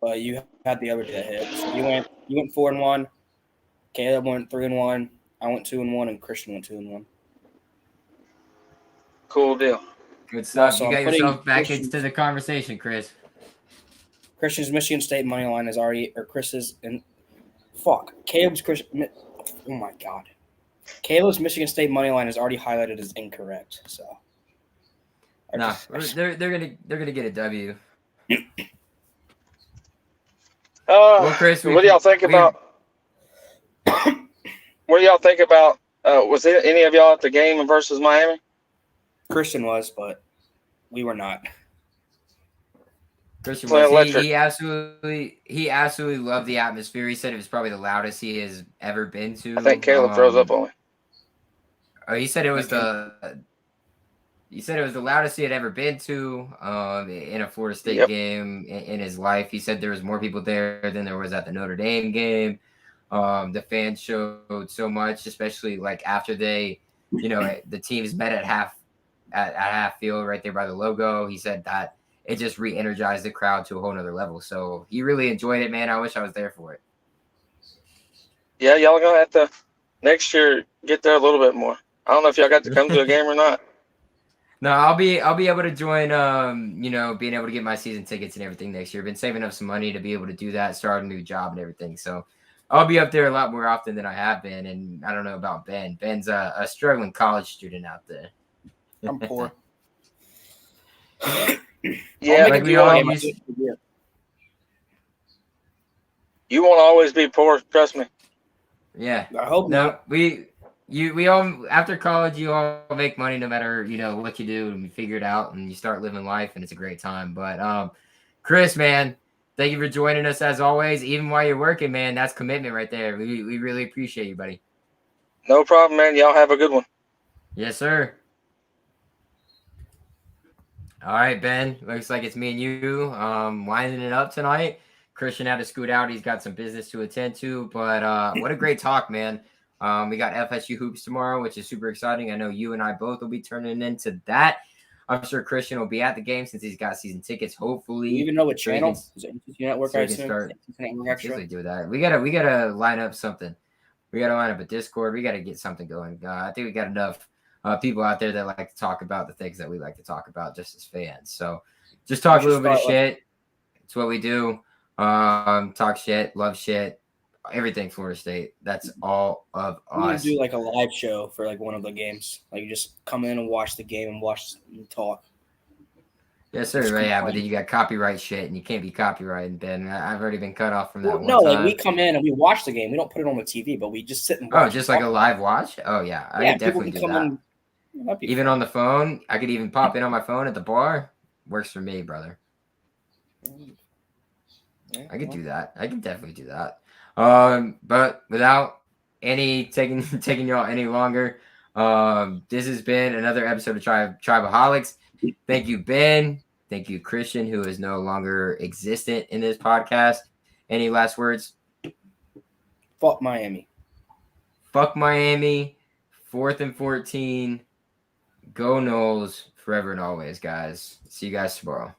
but you had the other two hit. So you went 4-1. Caleb went 3-1. I went 2-1, and Christian went 2-1. Cool deal. Good stuff. Also, You got I'm putting yourself back Christian's- into the conversation, Chris. Christian's Michigan State money line is already, or Chris's and Caleb's Christian. Oh my God, Caleb's Michigan State money line is already highlighted as incorrect. So, No, they're gonna get a W. Well, Chris, what do y'all think about? What do y'all think about? Was there any of y'all at the game versus Miami? Christian was, but we were not. Christian Play was, electric. he absolutely loved the atmosphere. He said it was probably the loudest he has ever been to. I think Caleb throws up on me. Oh, he said it was the loudest he had ever been to in a Florida State game in his life. He said there was more people there than there was at the Notre Dame game. The fans showed so much, especially like after they, the teams met at half field right there by the logo. He said that it just re-energized the crowd to a whole nother level. So he really enjoyed it, man. I wish I was there for it. Yeah, y'all gonna have to next year get there a little bit more. I don't know if y'all got to come to a game or not. No, I'll be able to join. Being able to get my season tickets and everything next year. Been saving up some money to be able to do that, start a new job and everything. So I'll be up there a lot more often than I have been. And I don't know about Ben. Ben's a struggling college student out there. I'm poor. Yeah, like we you all won't used. always be poor. Trust me. Yeah. I hope No, not. we all after college you all make money no matter what you do, and you figure it out and you start living life and it's a great time. But Chris, man, thank you for joining us as always. Even while you're working, man, that's commitment right there. We really appreciate you, buddy. No problem, man. Y'all have a good one. Yes, sir. All right, Ben. Looks like it's me and you winding it up tonight. Christian had to scoot out. He's got some business to attend to. But what a great talk, man. We got FSU Hoops tomorrow, which is super exciting. I know you and I both will be turning into that. I'm sure Christian will be at the game since he's got season tickets. Hopefully, Do you even know what so he channel? can- Is it NCC Network? so I he can assume. start- NCC Network Extra? usually do that. We gotta line up something. We gotta line up a Discord. We gotta get something going. I think we got enough people out there that like to talk about the things that we like to talk about just as fans. So just talk a We should little bit of start, shit. It's what we do. Talk shit, love shit, everything Florida State. That's all of We need us. to do like a live show for like one of the games. Like you just come in and watch the game and watch and talk. Yes, sir. But yeah, but then you got copyright shit, and you can't be copyrighted, Ben. I've already been cut off from that Well, one no, time. like we come in and we watch the game. We don't put it on the TV, but we just sit and Oh, watch. just like a live watch? Oh, yeah. I Yeah, could people definitely can do come that. in. That'd be Even fun. on the phone. I could even pop in on my phone at the bar. Works for me, brother. Yeah, I could well, do that. I could definitely do that. But without any taking y'all any longer, this has been another episode of Tribaholics. Thank you, Ben. Thank you, Christian, who is no longer existent in this podcast. Any last words? fuck Miami. Fuck Miami. 4th and 14. Go Noles forever and always, guys. See you guys tomorrow.